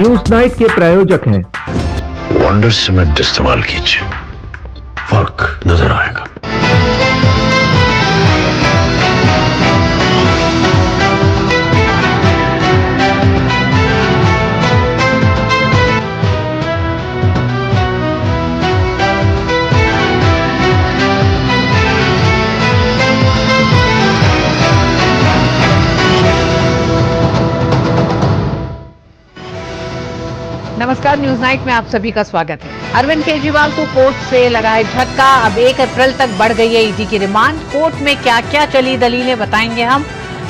News night के प्रायोजक हैं वंडर सीमेंट इस्तेमाल कीजिए, फर्क नजर आएगा। नमस्कार, न्यूज नाइट में आप सभी का स्वागत है। अरविंद केजरीवाल को कोर्ट से लगा है झटका। अब 1 अप्रैल तक बढ़ गई है ईडी की रिमांड। कोर्ट में क्या क्या चली दलीलें बताएंगे हम।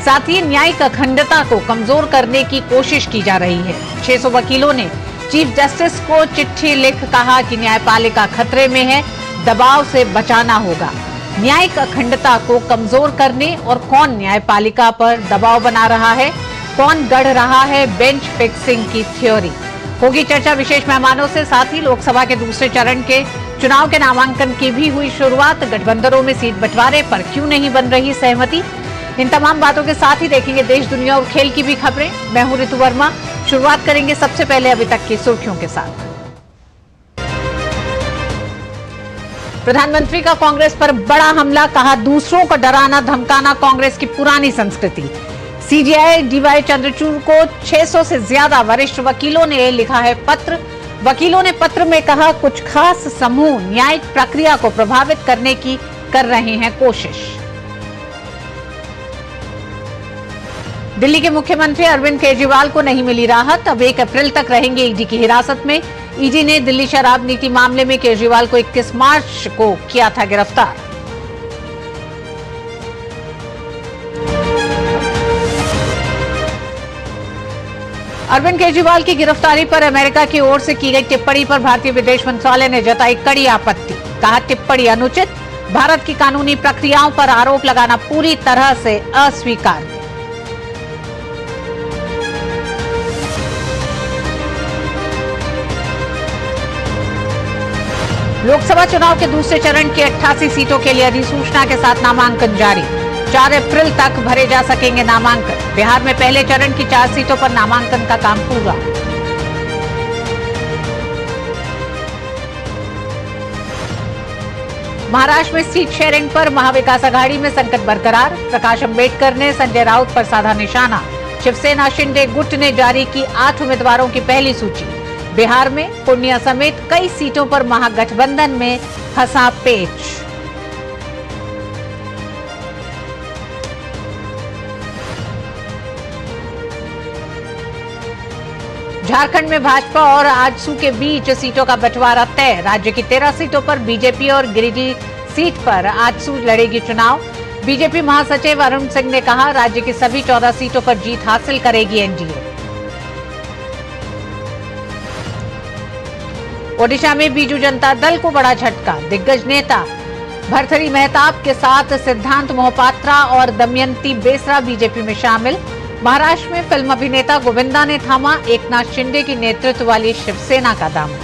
साथ ही न्यायिक अखंडता को कमजोर करने की कोशिश की जा रही है। 600 वकीलों ने चीफ जस्टिस को चिट्ठी लिख कहा कि न्यायपालिका खतरे में है, दबाव से बचाना होगा। न्यायिक अखंडता को कमजोर करने और कौन न्यायपालिका पर दबाव बना रहा है, कौन गढ़ रहा है बेंच फिक्सिंग की थ्योरी। होगी चर्चा विशेष मेहमानों से। साथ ही लोकसभा के दूसरे चरण के चुनाव के नामांकन की भी हुई शुरुआत। गठबंधनों में सीट बंटवारे पर क्यों नहीं बन रही सहमति। इन तमाम बातों के साथ ही देखेंगे देश, दुनिया और खेल की भी खबरें। मैं हूं ऋतु वर्मा। शुरुआत करेंगे सबसे पहले अभी तक की सुर्खियों के साथ। प्रधानमंत्री का कांग्रेस पर बड़ा हमला, कहा दूसरों को डराना धमकाना कांग्रेस की पुरानी संस्कृति। सीजेआई डीवाई चंद्रचूड़ को 600 से ज्यादा वरिष्ठ वकीलों ने लिखा है पत्र। वकीलों ने पत्र में कहा कुछ खास समूह न्यायिक प्रक्रिया को प्रभावित करने की कर रहे हैं कोशिश। दिल्ली के मुख्यमंत्री अरविंद केजरीवाल को नहीं मिली राहत। अब 1 अप्रैल तक रहेंगे ईडी की हिरासत में। ईडी ने दिल्ली शराब नीति मामले में केजरीवाल को 21 मार्च को किया था गिरफ्तार। अरविंद केजरीवाल की गिरफ्तारी पर अमेरिका की ओर से की गई टिप्पणी पर भारतीय विदेश मंत्रालय ने जताई कड़ी आपत्ति। कहा टिप्पणी अनुचित, भारत की कानूनी प्रक्रियाओं पर आरोप लगाना पूरी तरह से अस्वीकार्य। लोकसभा चुनाव के दूसरे चरण की 88 सीटों के लिए अधिसूचना के साथ नामांकन जारी। 4 अप्रैल तक भरे जा सकेंगे नामांकन। बिहार में पहले चरण की 4 सीटों पर नामांकन का काम पूरा। महाराष्ट्र में सीट शेयरिंग पर महाविकास आघाड़ी में संकट बरकरार। प्रकाश अंबेडकर ने संजय राउत पर साधा निशाना। शिवसेना शिंदे गुट ने जारी की 8 उम्मीदवारों की पहली सूची। बिहार में पूर्णिया समेत कई सीटों पर महागठबंधन में फंसा पेच। झारखंड में भाजपा और आजसू के बीच सीटों का बंटवारा तय। राज्य की 13 सीटों पर बीजेपी और गिरिडीह सीट पर आजसू लड़ेगी चुनाव। बीजेपी महासचिव अरुण सिंह ने कहा राज्य की सभी 14 सीटों पर जीत हासिल करेगी एनडीए। ओडिशा में बीजू जनता दल को बड़ा झटका। दिग्गज नेता भर्तृहरि मेहताब के साथ सिद्धांत मोहपात्रा और दमयंती बेसरा बीजेपी में शामिल। महाराष्ट्र में फिल्म अभिनेता गोविंदा ने थामा एकनाथ शिंदे की नेतृत्व वाली शिवसेना का दामन।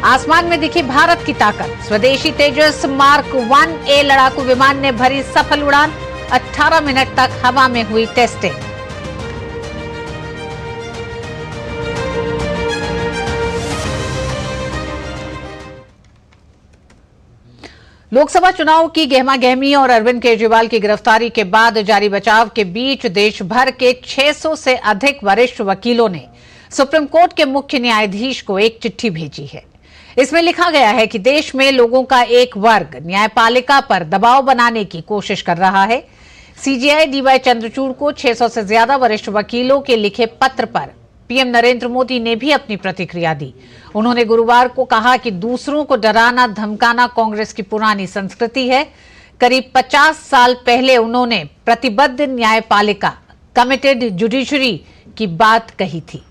आसमान में दिखी भारत की ताकत। स्वदेशी तेजस मार्क 1A लड़ाकू विमान ने भरी सफल उड़ान। 18 मिनट तक हवा में हुई टेस्टिंग। लोकसभा चुनाव की गहमागहमी और अरविंद केजरीवाल की गिरफ्तारी के बाद जारी बचाव के बीच देश भर के 600 से अधिक वरिष्ठ वकीलों ने सुप्रीम कोर्ट के मुख्य न्यायाधीश को एक चिट्ठी भेजी है। इसमें लिखा गया है कि देश में लोगों का एक वर्ग न्यायपालिका पर दबाव बनाने की कोशिश कर रहा है। सीजेआई डीवाई चंद्रचूड़ को 600 से ज्यादा वरिष्ठ वकीलों के लिखे पत्र पर पीएम नरेंद्र मोदी ने भी अपनी प्रतिक्रिया दी। उन्होंने गुरुवार को कहा कि दूसरों को डराना धमकाना कांग्रेस की पुरानी संस्कृति है। करीब 50 साल पहले उन्होंने प्रतिबद्ध न्यायपालिका कमिटेड जुडिशरी की बात कही थी।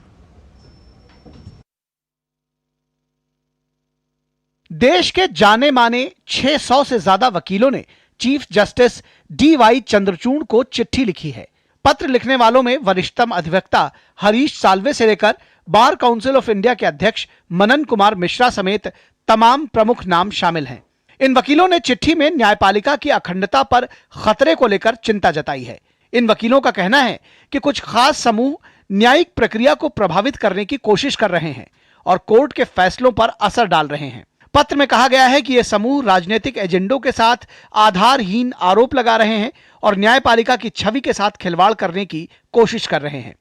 देश के जाने माने 600 से ज्यादा वकीलों ने चीफ जस्टिस डीवाई चंद्रचूड़ को चिट्ठी लिखी है। पत्र लिखने वालों में वरिष्ठतम अधिवक्ता हरीश साल्वे से लेकर बार काउंसिल ऑफ इंडिया के अध्यक्ष मनन कुमार मिश्रा समेत तमाम प्रमुख नाम शामिल हैं। इन वकीलों ने चिट्ठी में न्यायपालिका की अखंडता पर खतरे को लेकर चिंता जताई है। इन वकीलों का कहना है कि कुछ खास समूह न्यायिक प्रक्रिया को प्रभावित करने की कोशिश कर रहे हैं और कोर्ट के फैसलों पर असर डाल रहे हैं। पत्र में कहा गया है कि ये समूह राजनीतिक एजेंडों के साथ आधारहीन आरोप लगा रहे हैं और न्यायपालिका की छवि के साथ खिलवाड़ करने की कोशिश कर रहे हैं।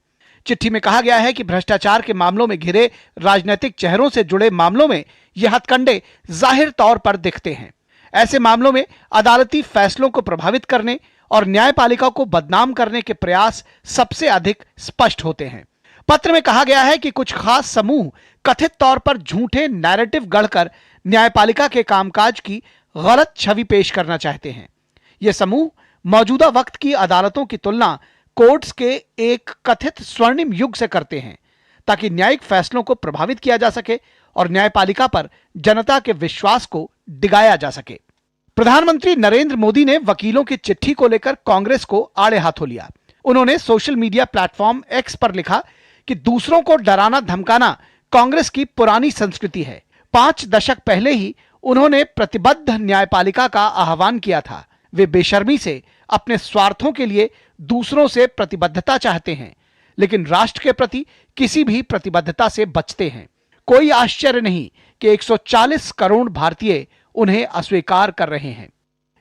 चिट्ठी में कहा गया है कि भ्रष्टाचार के मामलों में घिरे राजनीतिक चेहरों से जुड़े मामलों में यह हथकंडे जाहिर तौर पर दिखते हैं। ऐसे मामलों में अदालती फैसलों को प्रभावित करने और न्यायपालिका को बदनाम करने के प्रयास सबसे अधिक स्पष्ट होते हैं। पत्र में कहा गया है कि कुछ खास समूह कथित तौर पर झूठे नैरेटिव गढ़कर न्यायपालिका के कामकाज की गलत छवि पेश करना चाहते हैं। ये समूह मौजूदा वक्त की अदालतों की तुलना कोर्ट्स के एक कथित स्वर्णिम युग से करते हैं ताकि न्यायिक फैसलों को प्रभावित किया जा सके और न्यायपालिका पर जनता के विश्वास को डिगाया जा सके। प्रधानमंत्री नरेंद्र मोदी ने वकीलों की चिट्ठी को लेकर कांग्रेस को आड़े हाथों लिया। उन्होंने सोशल मीडिया प्लेटफॉर्म एक्स पर लिखा कि दूसरों को डराना धमकाना कांग्रेस की पुरानी संस्कृति है। 5 दशक पहले ही उन्होंने प्रतिबद्ध न्यायपालिका का आह्वान किया था। वे बेशर्मी से अपने स्वार्थों के लिए दूसरों से प्रतिबद्धता चाहते हैं, लेकिन राष्ट्र के प्रति किसी भी प्रतिबद्धता से बचते हैं। कोई आश्चर्य नहीं कि 140 करोड़ भारतीय उन्हें अस्वीकार कर रहे हैं।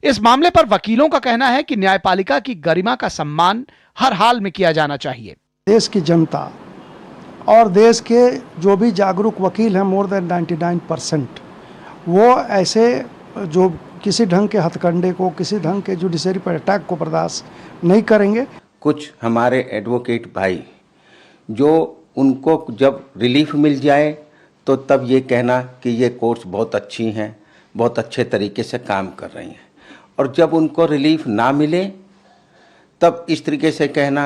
इस मामले पर वकीलों का कहना है कि न्यायपालिका की गरिमा का सम्मान हर हाल में किया जाना चाहिए। देश की जनता और देश के जो भी जागरूक वकील हैं, मोर देन 99%, वो ऐसे जो किसी ढंग के हथकंडे को, किसी ढंग के जुडिशरी पर अटैक को बर्दाश्त नहीं करेंगे। कुछ हमारे एडवोकेट भाई जो उनको जब रिलीफ मिल जाए तो तब ये कहना कि ये कोर्ट्स बहुत अच्छी हैं, बहुत अच्छे तरीके से काम कर रही हैं, और जब उनको रिलीफ ना मिले तब इस तरीके से कहना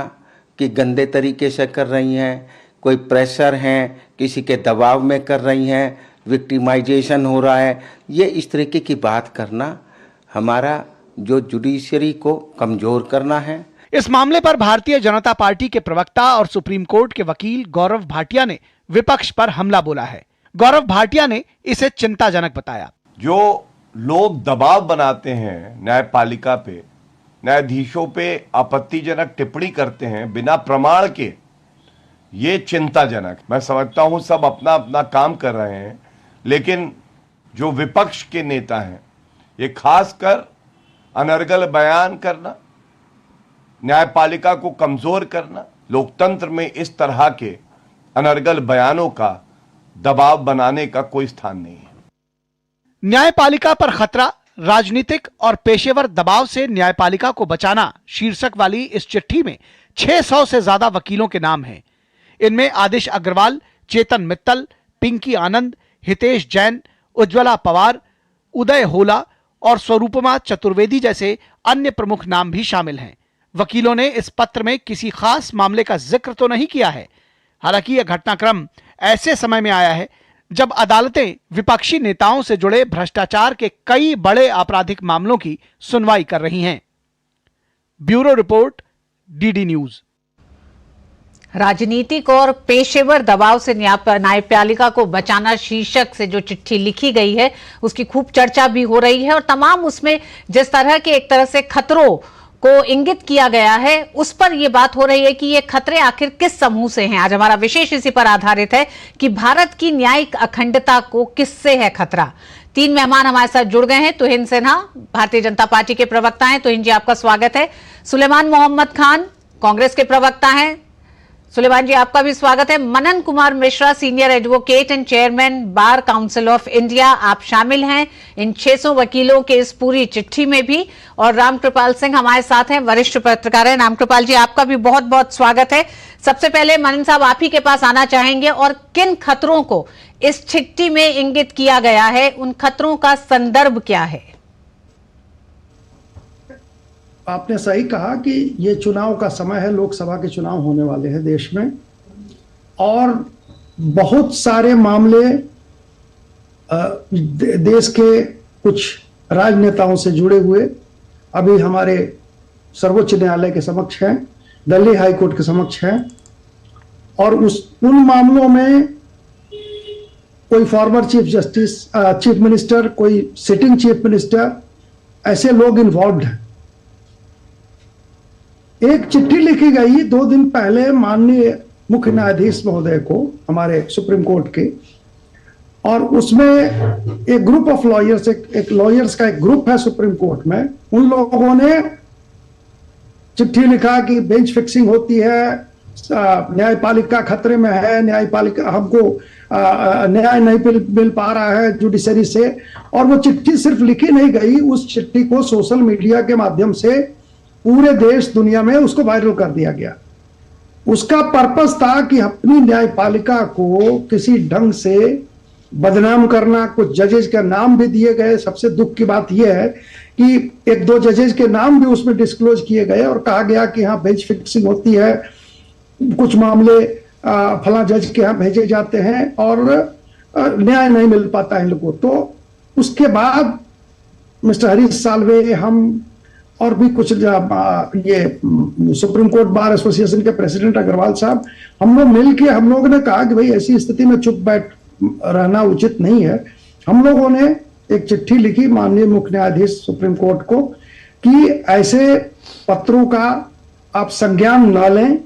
कि गंदे तरीके से कर रही हैं, कोई प्रेशर हैं, किसी के दबाव में कर रही हैं, विक्टिमाइजेशन हो रहा है। ये इस तरीके की बात करना हमारा जो जुडिशरी को कमज़ोर करना है। इस मामले पर भारतीय जनता पार्टी के प्रवक्ता और सुप्रीम कोर्ट के वकील गौरव भाटिया ने विपक्ष पर हमला बोला है। गौरव भाटिया ने इसे चिंताजनक बताया। जो लोग दबाव बनाते हैं न्यायपालिका पे, न्यायाधीशों पे आपत्तिजनक टिप्पणी करते हैं बिना प्रमाण के, ये चिंताजनक। मैं समझता हूं सब अपना अपना काम कर रहे हैं, लेकिन जो विपक्ष के नेता हैं, ये खासकर अनर्गल बयान करना, न्यायपालिका को कमजोर करना, लोकतंत्र में इस तरह के अनर्गल बयानों का दबाव बनाने का कोई स्थान नहीं है। न्यायपालिका पर खतरा, राजनीतिक और पेशेवर दबाव से न्यायपालिका को बचाना शीर्षक वाली इस चिट्ठी में 600 से ज्यादा वकीलों के नाम हैं। इनमें आदिश अग्रवाल, चेतन मित्तल, पिंकी आनंद, हितेश जैन, उज्ज्वला पवार, उदय होला और स्वरूपमा चतुर्वेदी जैसे अन्य प्रमुख नाम भी शामिल हैं। वकीलों ने इस पत्र में किसी खास मामले का जिक्र तो नहीं किया है। हालांकि यह घटनाक्रम ऐसे समय में आया है जब अदालतें विपक्षी नेताओं से जुड़े भ्रष्टाचार के कई बड़े आपराधिक मामलों की सुनवाई कर रही हैं। Bureau report, DD news. राजनीतिक और पेशेवर दबाव से न्यायपालिका को बचाना शीर्षक से जो चिट्ठी लिखी गई है उसकी खूब चर्चा भी हो रही है और तमाम उसमें जिस तरह के एक तरह से खतरों को इंगित किया गया है उस पर यह बात हो रही है कि ये खतरे आखिर किस समूह से हैं। आज हमारा विशेष इसी पर आधारित है कि भारत की न्यायिक अखंडता को किससे है खतरा। 3 मेहमान हमारे साथ जुड़ गए हैं। तुहिन सिन्हा भारतीय जनता पार्टी के प्रवक्ता हैं। तुहिन जी, आपका स्वागत है। सुलेमान मोहम्मद खान कांग्रेस के प्रवक्ता हैं। सुलेमान जी, आपका भी स्वागत है। Manan Kumar Mishra, senior advocate and chairman bar council of India, आप शामिल हैं इन 600 वकीलों के इस पूरी चिट्ठी में भी। और रामकृपाल सिंह हमारे साथ हैं, वरिष्ठ पत्रकार हैं। रामकृपाल जी, आपका भी बहुत बहुत स्वागत है। सबसे पहले मनन साहब, आप ही के पास आना चाहेंगे और किन खतरों को इस चिट्ठी में इंगित किया गया है, उन खतरों का संदर्भ क्या है? आपने सही कहा कि ये चुनाव का समय है, लोकसभा के चुनाव होने वाले हैं देश में, और बहुत सारे मामले देश के कुछ राजनेताओं से जुड़े हुए अभी हमारे सर्वोच्च न्यायालय के समक्ष हैं, दिल्ली हाई कोर्ट के समक्ष हैं, और उन मामलों में कोई former chief justice, chief minister, कोई सिटिंग चीफ मिनिस्टर, ऐसे लोग इन्वॉल्व हैं। एक चिट्ठी लिखी गई 2 दिन पहले माननीय मुख्य न्यायाधीश महोदय को, हमारे सुप्रीम कोर्ट के, और उसमें एक ग्रुप ऑफ लॉयर्स, एक लॉयर्स का एक ग्रुप है सुप्रीम कोर्ट में, उन लोगों ने चिट्ठी लिखा कि बेंच फिक्सिंग होती है, न्यायपालिका खतरे में है, न्यायपालिका हमको न्याय नहीं मिल पा रहा है जुडिशरी से। और वो चिट्ठी सिर्फ लिखी नहीं गई, उस चिट्ठी को सोशल मीडिया के माध्यम से पूरे देश दुनिया में उसको वायरल कर दिया गया। उसका पर्पस था कि अपनी न्यायपालिका को किसी ढंग से बदनाम करना। कुछ जजेज का नाम भी दिए गए। सबसे दुख की बात यह है कि 1-2 जजेज के नाम भी उसमें डिस्क्लोज किए गए और कहा गया कि हाँ बेंच फिक्सिंग होती है, कुछ मामले फला जज के यहाँ भेजे जाते हैं और न्याय नहीं मिल पाता है इन लोगों को। तो उसके बाद मिस्टर हरीश साल्वे, हम और भी कुछ ये सुप्रीम कोर्ट बार एसोसिएशन के प्रेसिडेंट अग्रवाल साहब, हम लोग मिलके हम लोगों ने कहा कि भाई ऐसी स्थिति में चुप बैठ रहना उचित नहीं है। हम लोगों ने एक चिट्ठी लिखी माननीय मुख्य न्यायाधीश सुप्रीम कोर्ट को कि ऐसे पत्रों का आप संज्ञान न लें,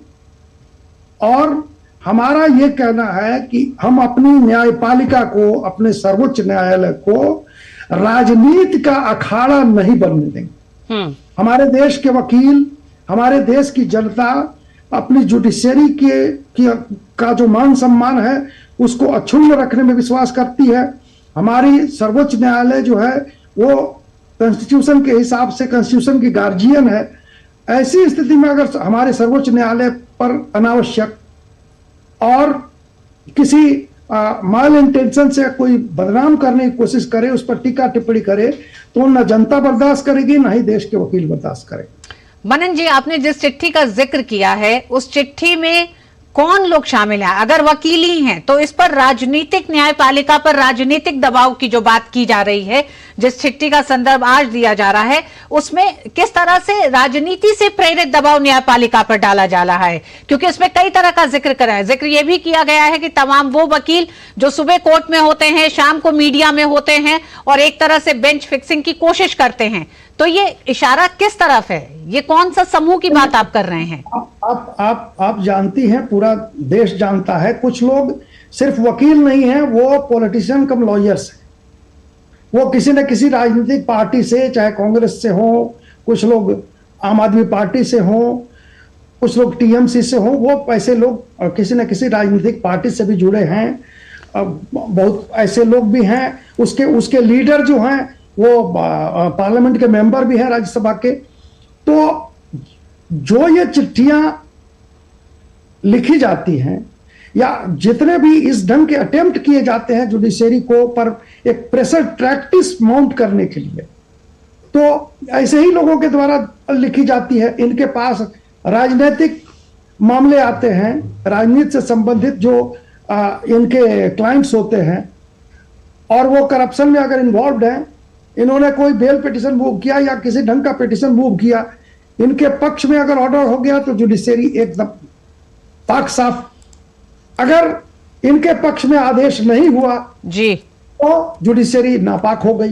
और हमारा ये कहना है कि हम अपनी न्यायपालिका को, अपने सर्वोच्च न्यायालय को राजनीति का अखाड़ा नहीं बनने देंगे। हमारे देश के वकील, हमारे देश की जनता अपनी जुडिशरी का जो मान सम्मान है उसको अक्षुण्ण रखने में विश्वास करती है। हमारी सर्वोच्च न्यायालय जो है वो कॉन्स्टिट्यूशन के हिसाब से कॉन्स्टिट्यूशन की गार्जियन है। ऐसी स्थिति में अगर हमारे सर्वोच्च न्यायालय पर अनावश्यक और किसी माल इंटेंशन से कोई बदनाम करने की कोशिश करे, उस पर टीका टिप्पणी करे, तो न जनता बर्दाश्त करेगी, न ही देश के वकील बर्दाश्त करेंगे। मनन जी, आपने जिस चिट्ठी का जिक्र किया है उस चिट्ठी में कौन लोग शामिल हैं? अगर वकील ही हैं तो इस पर राजनीतिक, न्यायपालिका पर राजनीतिक दबाव की जो बात की जा रही है, जिस चिट्ठी का संदर्भ आज दिया जा रहा है, उसमें किस तरह से राजनीति से प्रेरित दबाव न्यायपालिका पर डाला जा रहा है? क्योंकि इसमें कई तरह का जिक्र करा है। जिक्र यह भी किया गया है कि तमाम वो वकील जो सुबह कोर्ट में होते हैं, शाम को मीडिया में होते हैं और एक तरह से बेंच फिक्सिंग की कोशिश करते हैं, तो ये इशारा किस तरफ है? ये कौन सा समूह की बात आप कर रहे हैं? आप जानती हैं, पूरा देश जानता है, कुछ लोग सिर्फ वकील नहीं हैं, वो पॉलिटिशियन कम लॉयर्स हैं। वो किसी न किसी राजनीतिक पार्टी से, चाहे कांग्रेस से हो, कुछ लोग आम आदमी पार्टी से हो, कुछ लोग टीएमसी से हो, वो ऐसे लोग किसी न किसी राजनीतिक पार्टी से भी जुड़े हैं। बहुत ऐसे लोग भी हैं। उसके लीडर जो हैं वो पार्लियामेंट के मेंबर भी हैं, राज्यसभा के। तो जो ये चिट्ठियां लिखी जाती हैं या जितने भी इस ढंग के अटेम्प्ट किए जाते हैं जुडिशरी को पर एक प्रेशर प्रैक्टिस माउंट करने के लिए, तो ऐसे ही लोगों के द्वारा लिखी जाती है। इनके पास राजनीतिक मामले आते हैं, राजनीति से संबंधित जो इनके क्लाइंट्स होते हैं, और वो करप्शन में अगर इन्वॉल्व हैं, इन्होंने कोई बेल पिटिशन मूव किया या किसी ढंग का पिटिशन मूव किया, इनके पक्ष में अगर ऑर्डर हो गया तो जुडिशरी एकदम पाक साफ। अगर इनके पक्ष में आदेश नहीं हुआ जी तो जुडिशरी नापाक हो गई।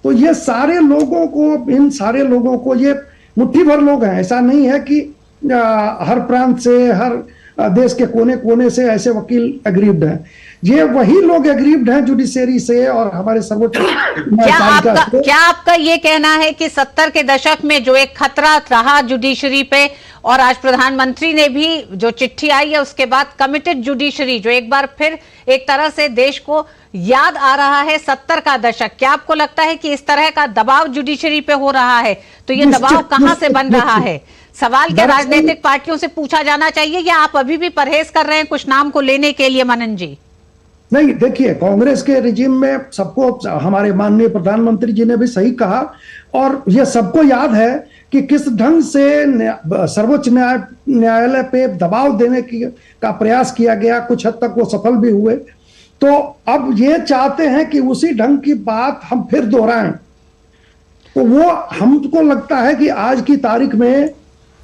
तो ये सारे लोगों को, इन सारे लोगों को, ये मुट्ठी भर लोग हैं। ऐसा नहीं है कि हर प्रांत से, हर देश के कोने कोने से ऐसे वकील एग्रीव्ड हैं। ये वही लोग एग्रीव्ड हैं जुडिशरी से और हमारे सर्वोच्च क्या आपका ये कहना है कि 70 के दशक में जो एक खतरा रहा जुडिशरी पे, और आज प्रधानमंत्री ने भी जो चिट्ठी आई है उसके बाद कमिटेड जुडिशरी, जो एक बार फिर एक तरह से देश को याद आ रहा है 70 का दशक, क्या आपको लगता है कि इस तरह का दबाव जुडिशरी पे हो रहा है? तो ये दबाव कहां से बन रहा है? सवाल क्या राजनीतिक पार्टियों से पूछा जाना चाहिए या आप अभी भी परहेज कर रहे हैं कुछ नाम को लेने के लिए? मनन जी, नहीं, देखिए, कांग्रेस के रिजीम में सबको, हमारे माननीय प्रधानमंत्री जी ने भी सही कहा, और यह सबको याद है कि किस ढंग से सर्वोच्च न्यायालय पे दबाव देने का प्रयास किया गया। कुछ हद तक वो सफल भी हुए। तो अब ये चाहते हैं कि उसी ढंग की बात हम फिर दोहराएं। तो वो हमको लगता है कि आज की तारीख में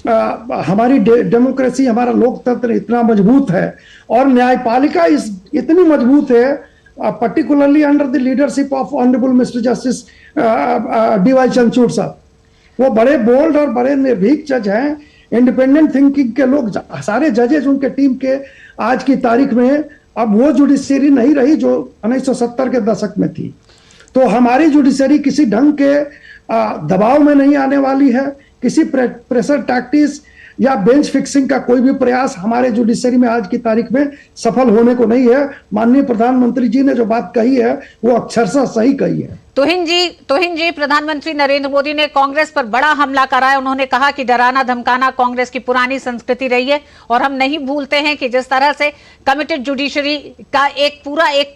हमारी डेमोक्रेसी, हमारा लोकतंत्र इतना मजबूत है और न्यायपालिका इतनी मजबूत है, particularly under the leadership of honourable mister justice D.Y.. Chandrachud साहब। वो बड़े बोल्ड और बड़े निर्भीक जज हैं, इंडिपेंडेंट थिंकिंग के लोग, सारे जजेज उनके टीम के आज की तारीख में अब वो जुडिशरी नहीं रही जो 1970 के दशक में थी। तो हमारी जुडिशरी किसी ढंग के दबाव में नहीं आने वाली है। किसी प्रेशर टैक्टिक्स या बेंच फिक्सिंग का कोई भी प्रयास हमारे जुडिशरी में आज की तारीख में सफल होने को नहीं है। माननीय प्रधानमंत्री जी ने जो बात कही है वो अक्षरशः सही कही है। तुहिन जी, प्रधानमंत्री नरेंद्र मोदी ने कांग्रेस पर बड़ा हमला करा है। उन्होंने कहा कि डराना धमकाना कांग्रेस की पुरानी संस्कृति रही है और हम नहीं भूलते हैं कि जिस तरह से कमिटेड जुडिशरी का एक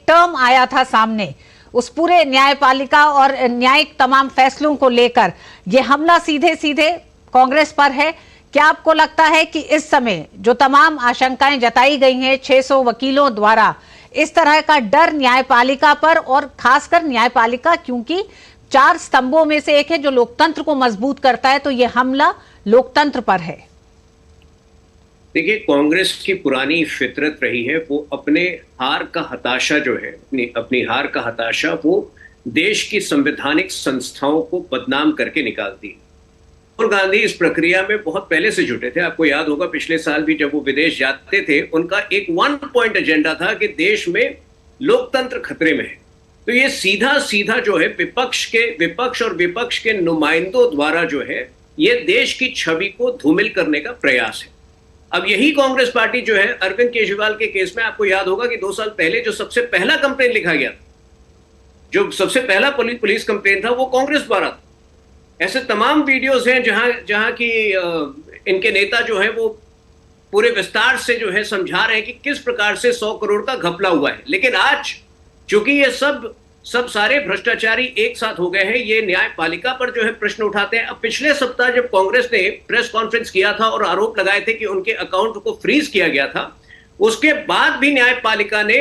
टर्म आया था सामने, उस पूरे न्यायपालिका और न्यायिक तमाम फैसलों को लेकर ये हमला सीधे सीधे कांग्रेस पर है। क्या आपको लगता है कि इस समय जो तमाम आशंकाएं जताई गई हैं 600 वकीलों द्वारा, इस तरह का डर न्यायपालिका पर, और खासकर न्यायपालिका क्योंकि 4 स्तंभों में से एक है जो लोकतंत्र को मजबूत करता है, तो यह हमला लोकतंत्र पर है? देखिए, कांग्रेस की पुरानी फितरत रही है वो अपने हार का हताशा जो है, अपनी हार का हताशा वो देश की संवैधानिक संस्थाओं को बदनाम करके निकालती है। और गांधी इस प्रक्रिया में बहुत पहले से जुटे थे। आपको याद होगा पिछले साल भी जब वो विदेश जाते थे, उनका एक 1 पॉइंट एजेंडा था कि देश में लोकतंत्र खतरे में है। तो ये सीधा सीधा जो है विपक्ष और विपक्ष के नुमाइंदों द्वारा जो है ये देश की छवि को धूमिल करने का प्रयास है। अब यही कांग्रेस पार्टी जो है अरविंद केजरीवाल के केस में, आपको याद होगा कि 2 साल पहले जो सबसे पहला कंप्लेन लिखा गया, जो सबसे पहला पुलिस कंप्लेन था वो कांग्रेस द्वारा था। ऐसे तमाम वीडियोस हैं जहां की इनके नेता जो है वो पूरे विस्तार से जो है समझा रहे हैं कि किस प्रकार से 100 करोड़ का घपला हुआ है। लेकिन आज चूंकि ये सब सारे भ्रष्टाचारी एक साथ हो गए हैं, ये न्यायपालिका पर जो है प्रश्न उठाते हैं। अब पिछले सप्ताह जब कांग्रेस ने प्रेस कॉन्फ्रेंस किया था और आरोप लगाए थे कि उनके अकाउंट को फ्रीज किया गया था, उसके बाद भी न्यायपालिका ने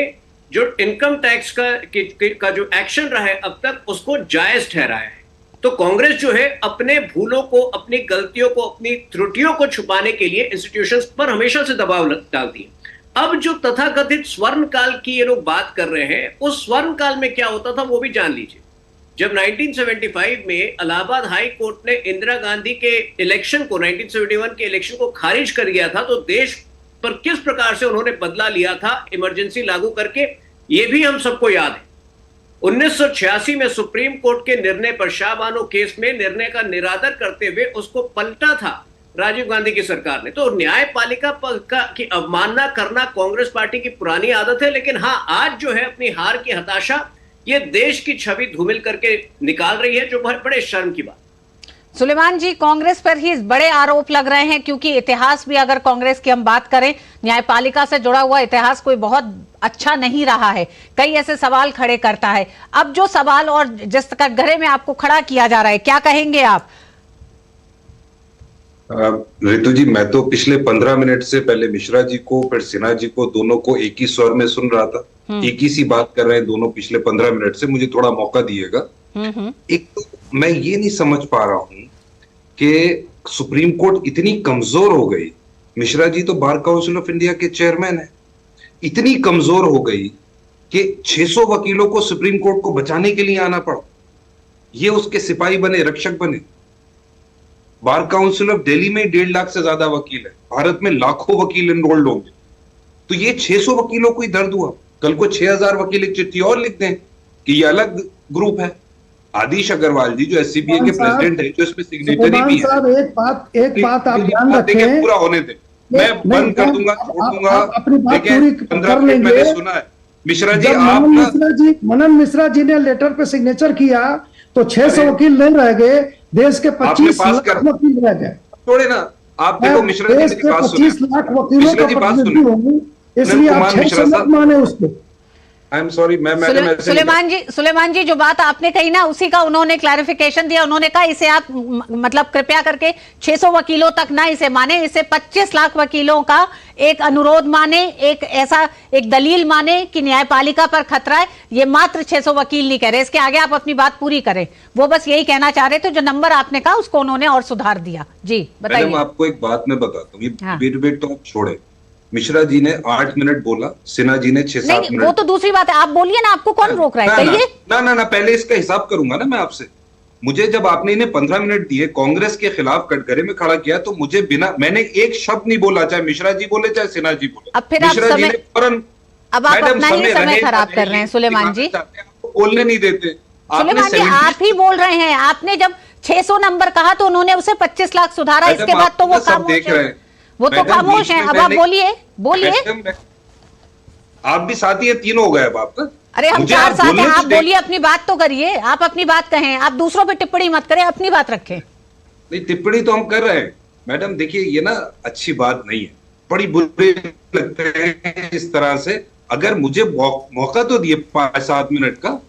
जो इनकम टैक्स का जो एक्शन रहा है अब तक, उसको जायज ठहराया है। तो कांग्रेस जो है अपने भूलों को, अपनी गलतियों को, अपनी त्रुटियों को छुपाने के लिए इंस्टीट्यूशंस पर हमेशा से दबाव डालती है। अब जो तथाकथित स्वर्ण काल की ये लोग बात कर रहे हैं, उस स्वर्ण काल में क्या होता था वो भी जान लीजिए। जब 1975 में इलाहाबाद हाई कोर्ट ने इंदिरा गांधी के इलेक्शन को, 1971 के इलेक्शन को खारिज कर दिया था, तो देश पर किस प्रकार से उन्होंने बदला लिया था इमरजेंसी लागू करके, ये भी हम सबको याद है। 1986 में सुप्रीम कोर्ट के निर्णय पर, शाहबानो केस में निर्णय का निरादर करते हुए उसको पलटा था राजीव गांधी की सरकार ने। तो न्यायपालिका की अवमानना करना कांग्रेस पार्टी की पुरानी आदत है। लेकिन हाँ, आज जो है अपनी हार की हताशा ये देश की छवि धूमिल करके निकाल रही है, जो बहुत बड़े शर्म की बात। सुलेमान जी, कांग्रेस पर ही बड़े आरोप लग रहे हैं क्योंकि इतिहास भी अगर कांग्रेस की हम बात करें, न्यायपालिका से जुड़ा हुआ इतिहास कोई बहुत अच्छा नहीं रहा है, कई ऐसे सवाल खड़े करता है। अब जो सवाल और जिस कटघरे में आपको खड़ा किया जा रहा है, क्या कहेंगे आप? रितु जी, मैं तो पिछले 15 मिनट से पहले मिश्रा जी को फिर सिन्हा जी को, दोनों को एक ही स्वर में सुन रहा था। एक ही सी बात कर रहे हैं दोनों पिछले 15 मिनट से। मुझे थोड़ा मौका दिएगा। एक तो मैं ये नहीं समझ पा रहा हूं कि सुप्रीम कोर्ट इतनी कमजोर हो गई। मिश्रा जी तो बार काउंसिल ऑफ इंडिया के चेयरमैन है। इतनी कमजोर हो गई कि 600 वकीलों को सुप्रीम कोर्ट को बचाने के लिए आना पड़ा। ये उसके सिपाही बने, रक्षक बने। बार काउंसिल ऑफ दिल्ली में 1.5 लाख से ज्यादा वकील है। भारत में लाखों वकील एनरोल्ड होंगे। तो ये 600 वकीलों को ही दर्द हुआ। कल को 6000 वकील एक चिट्ठी और लिख दें कि ये अलग ग्रुप है। आदिश अग्रवाल जी जो एससीबीए के प्रेसिडेंट है, जो इसमें सिग्नेटरी भी है, एक बात आप ध्यान रखें, पूरा होने दें। मैं बंद कर दूंगा, छोड़ दूंगा। अपनी बात पूरी 15 मिनट मैंने सुना है। मिश्रा जी, आप मनन मिश्रा जी ने लेटर पे सिग्नेचर किया तो 600 वकील नहीं रह गए, देश के 25 लाख वकील रह गए। छोड़े ना, आप देखो मिश्रा जी की बात सुनिए। 25 लाख वकीलों का प्रतिनिधि होंगे, इसलिए आप 600 मत माने उसको। आई एम सॉरी, मैं मैडम ऐसे सुलेमान जी जो बात आपने कही ना, उसी का उन्होंने क्लैरिफिकेशन दिया। उन्होंने कहा इसे आप मतलब कृपया करके 600 वकीलों तक ना इसे माने, इसे 25 लाख वकीलों का एक अनुरोध माने, एक दलील माने कि न्यायपालिका पर खतरा है। ये मात्र 600 वकील नहीं कह रहे, इसके आगे आप अपनी बात पूरी करें। वो बस यही कहना चाह रहे थे, जो नंबर आपने कहा उसको उन्होंने और सुधार दिया। जी बताइए। मैडम आपको एक बात मैं बताता हूँ, ये डिबेट तो आप छोड़े। मिश्रा जी ने 8 मिनट बोला, सिन्हा जी ने 6-7 मिनट। वो तो दूसरी बात है, आप बोलिए ना, आपको कौन रोक रहा है? कहिए ना, पहले इसका हिसाब करूंगा ना मैं आपसे। मुझे जब आपने इन्हें 15 मिनट दिए, कांग्रेस के खिलाफ कटघरे में खड़ा किया, तो मुझे मैंने एक शब्द नहीं बोला, चाहे मिश्रा जी बोले चाहे सिन्हा जी बोले। अब फिर आप अपना ही समय खराब कर रहे हैं सुलेमान जी, बोलने नहीं देते। सुलेमान जी आप ही बोल रहे हैं। आपने जब 600 नंबर कहा तो उन्होंने उसे 25 लाख सुधारा, इसके बाद तो वो खामोश है। वो तो खामोश है। अब आप बोलिए। आप भी साथी है, 3 हो गए अब आपका। अरे हम 4 साथ हैं, आप बोलिए, अपनी बात तो करिए। आप अपनी बात कहें, आप दूसरों पे टिप्पणी मत करें, अपनी बात रखें। नहीं, टिप्पणी तो हम कर रहे हैं मैडम। देखिए ये ना अच्छी बात नहीं है, बड़ी बुरी लगते हैं इस तरह से। अगर मुझे मौका तो दिए 5-7 मिनट का।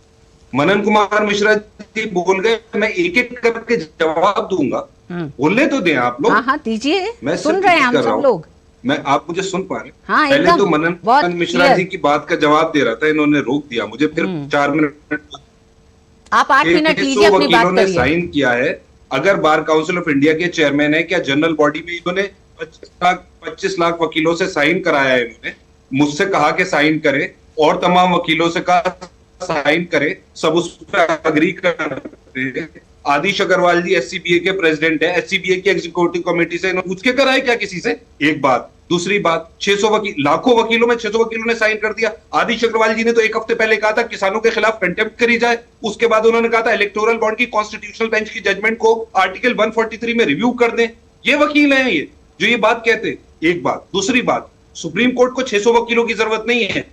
मनन कुमार मिश्रा जी बोल गए, मैं एक एक करके जवाब दूंगा, बोलने तो दें आप लोग। हाँ दीजिए, मैं सुन रहे हैं हम सब लोग। आप मुझे सुन पा रहे? हाँ, पहले तो मनन मिश्रा जी की बात का जवाब दे रहा था, इन्होंने रोक दिया मुझे। फिर 4 मिनट आप 8 मिनट लीजिए, अपनी बात करिए। साइन किया है। अगर बार काउंसिल ऑफ इंडिया के चेयरमैन है, क्या जनरल बॉडी में इन्होंने 25 लाख वकीलों से साइन कराया है? इन्होंने मुझसे कहा कि साइन करे, और तमाम वकीलों से कहा साइन करे, सब उस पर अग्री करते हैं। आदिश अग्रवाल जी SCBA के प्रेसिडेंट है, SCBA की एग्जीक्यूटिव कमेटी से पूछ के कराए क्या किसी से? एक बात। दूसरी बात, 600 वकील, लाखों वकीलों में 600 वकीलों ने साइन कर दिया। आदिश अग्रवाल जी ने तो 1 हफ्ते पहले कहा था किसानों के खिलाफ कंटेम्प्ट करी जाए। उसके बाद उन्होंने कहा था इलेक्टोरल बॉन्ड की कॉन्स्टिट्यूशनल बेंच की जजमेंट को आर्टिकल 143 में रिव्यू कर दें। ये वकील हैं ये जो ये बात कहते हैं। एक बात। दूसरी बात, सुप्रीम कोर्ट को 600 वकीलों की जरूरत नहीं है।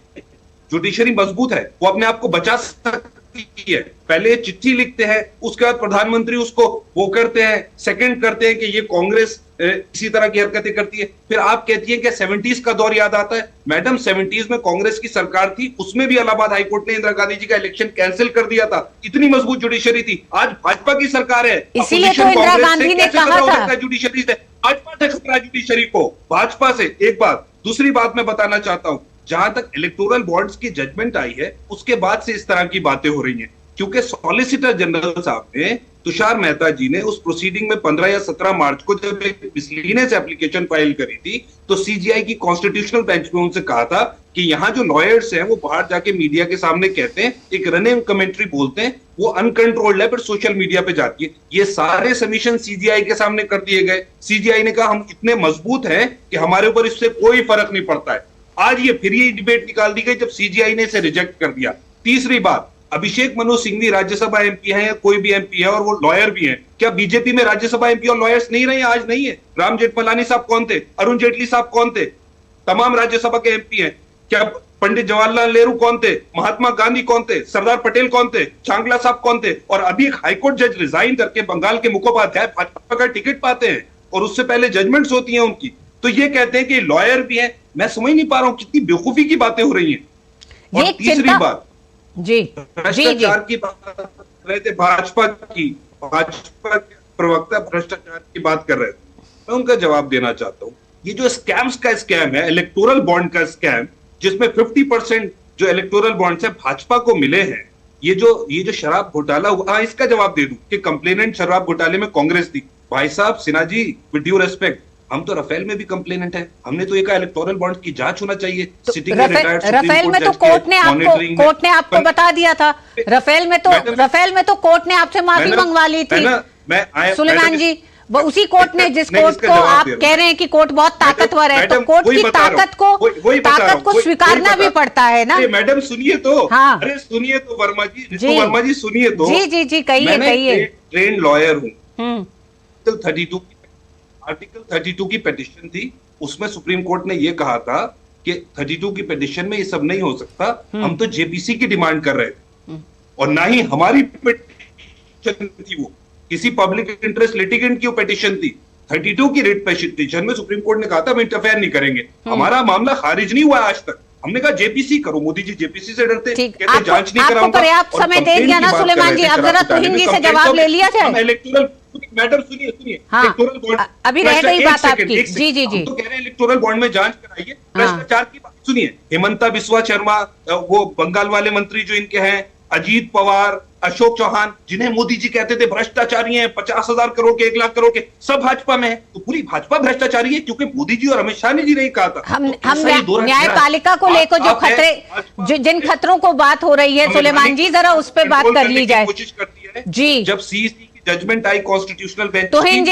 जुडिशरी मजबूत है, वो अपने आप को बचा सकती है। पहले चिट्ठी लिखते हैं, उसके बाद प्रधानमंत्री उसको वो करते हैं, सेकंड करते हैं कि ये कांग्रेस इसी तरह की हरकतें करती है। फिर आप कहती है कि 70s का दौर याद आता है। मैडम 70s में कांग्रेस की सरकार थी, उसमें भी इलाहाबाद हाईकोर्ट ने इंदिरा गांधी जी का इलेक्शन कैंसिल कर दिया था। इतनी मजबूत जुडिशरी थी। आज भाजपा की सरकार है, इसीलिए तो इंदिरा गांधी ने कहा था जुडिशरी से, भाजपा से खतरा जुडिशरी को, भाजपा से। एक बात। दूसरी बात मैं बताना चाहता हूं, जहां तक इलेक्टोरल बॉन्ड्स की जजमेंट आई है, उसके बाद से इस तरह की बातें हो रही हैं, क्योंकि सॉलिसिटर जनरल साहब ने, तुषार मेहता जी ने उस प्रोसीडिंग में 15 या 17 मार्च को जब एक मिसलीनियस एप्लीकेशन फाइल करी थी, तो CGI की कॉन्स्टिट्यूशनल बेंच में उनसे कहा था कि यहाँ जो लॉयर्स हैं वो बाहर जाके मीडिया के सामने कहते हैं, एक रनिंग कमेंट्री बोलते हैं, वो अनकंट्रोल्ड है, फिर सोशल मीडिया पे जाती है। ये सारे सबमिशन CGI के सामने कर दिए गए। CGI ने कहा हम इतने मजबूत हैं कि हमारे ऊपर इससे कोई फर्क नहीं पड़ता है। आज ये फिर ये डिबेट निकाल दी गई जब CGI ने इसे रिजेक्ट कर दिया। तीसरी बात, अभिषेक मनु सिंघवी राज्यसभा MP हैं या कोई भी MP है और वो लॉयर भी हैं। क्या बीजेपी में राज्यसभा MP और लॉयर्स नहीं रहे? आज नहीं है। राम जेठमलानी साहब कौन थे? अरुण जेटली साहब कौन थे? तमाम राज्यसभा के MP हैं। क्या पंडित जवाहरलाल नेहरू कौन थे? महात्मा गांधी कौन थे? सरदार पटेल कौन थे? चांगला साहब कौन थे? और अभी एक हाईकोर्ट जज रिजाइन करके बंगाल के मुखोपाध्याय भाजपा का टिकट पाते हैं और उससे पहले जजमेंट्स होती हैं उनकी। तो ये कहते हैं कि लॉयर भी हैं। मैं समझ नहीं पा रहा हूं कितनी बेवकूफी की बातें हो रही हैं। और तीसरी बात, भ्रष्टाचार की बात कर रहे थे, भाजपा के प्रवक्ता भ्रष्टाचार की बात कर रहे थे, मैं उनका जवाब देना चाहता हूं। ये जो स्कैम्स का स्कैम है, इलेक्टोरल बॉन्ड का स्कैम, जिसमें 50% जो इलेक्टोरल बॉन्ड से भाजपा को मिले हैं, ये जो शराब घोटाला हुआ, इसका जवाब दे दूं कि कंप्लेनेंट शराब घोटाले में कांग्रेस थी। भाई साहब Sinha ji, with due respect, हम तो रफेल में भी कंप्लेनेंट है। हमने तो ये कहा इलेक्टोरल बॉन्ड की जांच होना चाहिए। तो रफेल में तो कोर्ट ने आपको बता दिया था। रफेल में तो कोर्ट ने आपसे माफी मंगवा ली थी सुलेमान जी। वो उसी कोर्ट ने, जिस कोर्ट को आप कह रहे हैं कि कोर्ट बहुत ताकतवर है, तो कोर्ट की ताकत को स्वीकारना भी पड़ता है ना। मैडम सुनिए तो, हाँ। अरे सुनिए तो वर्मा जी सुनिए तो। जी कहिए। ट्रेन लॉयर हूँ। आर्टिकल 32 की पिटीशन थी, उसमें सुप्रीम कोर्ट ने यह कहा था कि 32 की पिटीशन में ये सब नहीं हो सकता। हम तो JPC की डिमांड कर रहे थे और ना ही हमारी पिटीशन थी, वो किसी पब्लिक इंटरेस्ट लिटिगेंट की पिटीशन थी। 32 की रिट पिटीशन में सुप्रीम कोर्ट ने कहा था हम इंटरफेयर नहीं करेंगे। हमारा मामला खारिज नहीं हुआ आज तक। हमने कहा जेपीसी करो, मोदी जी जेपीसी से डरते, ठीक, कहते जांच नहीं आपको कराऊंगा। पर्याप्त समय दे दिया ना सुलेमान जी, अब जरा तुहिन जी से जवाब ले लिया जाए। इलेक्टोरल, मैडम सुनिए, हाँ, इलेक्टोरल बॉन्ड अभी रह गई बात आपकी। जी जी जी, तो कह रहे हैं इलेक्टोरल बॉन्ड में जांच कराइए, भ्रष्टाचार की बात सुनिए। हेमंता बिस्वा शर्मा, वो बंगाल वाले मंत्री जो इनके हैं, अजीत पवार, अशोक चौहान, जिन्हें मोदी जी कहते थे भ्रष्टाचारी हैं, 50,000 करोड़ के, 1 लाख करोड़ के, सब भाजपा में है। तो पूरी भाजपा भ्रष्टाचारी है, क्योंकि मोदी जी और अमित शाह ने जी नहीं कहा था। हम न्यायपालिका को लेकर जो खतरे, जिन खतरों को बात हो रही है सुलेमान जी, जरा उस पर बात कर ली जाए। कोशिश करती है जी, जब सीईसी की जजमेंट आई कॉन्स्टिट्यूशनल बेंच, तुहिन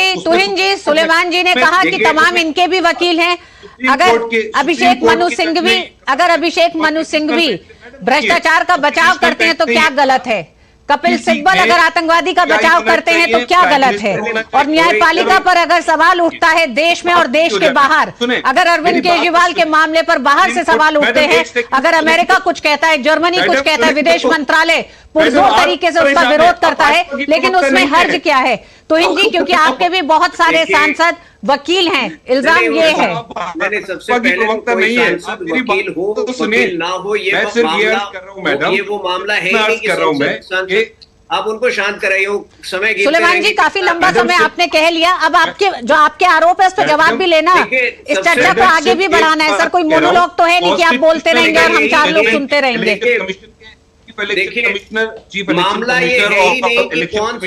जी, सुलेमान जी ने कहा कि तमाम इनके भी वकील हैं। अगर अभिषेक मनु सिंघवी भ्रष्टाचार का बचाव करते हैं तो क्या गलत है? कपिल सिब्बल अगर आतंकवादी का बचाव करते हैं तो क्या गलत है? और न्यायपालिका पर अगर सवाल उठता है देश में और देश के बाहर, अगर अरविंद केजरीवाल के मामले पर बाहर से सवाल उठते हैं, अगर अमेरिका कुछ कहता है, जर्मनी कुछ कहता है, विदेश मंत्रालय पुरजोर तरीके से उसका विरोध करता है, लेकिन उसमें हर्ज क्या है? तो जी, क्योंकि आपके भी बहुत सारे सांसद वकील हैं, इल्जाम ये है। मैंने सबसे पहले कोई सांसद वकील हो वकील ना हो, ये वो मामला है नहीं कि सांसद, आप उनको शांत कराइए, समय सुलेमान जी काफी लंबा समय आपने कह लिया, अब आपके आरोप है उस पर जवाब भी लेना, इस चर्चा को आगे भी बढ़ाना है। सर कोई मोनोलॉग तो है नहीं कि आप बोलते रहेंगे और हम 4 लोग सुनते रहेंगे। देखिए, मामला ये है ही नहीं कि कौन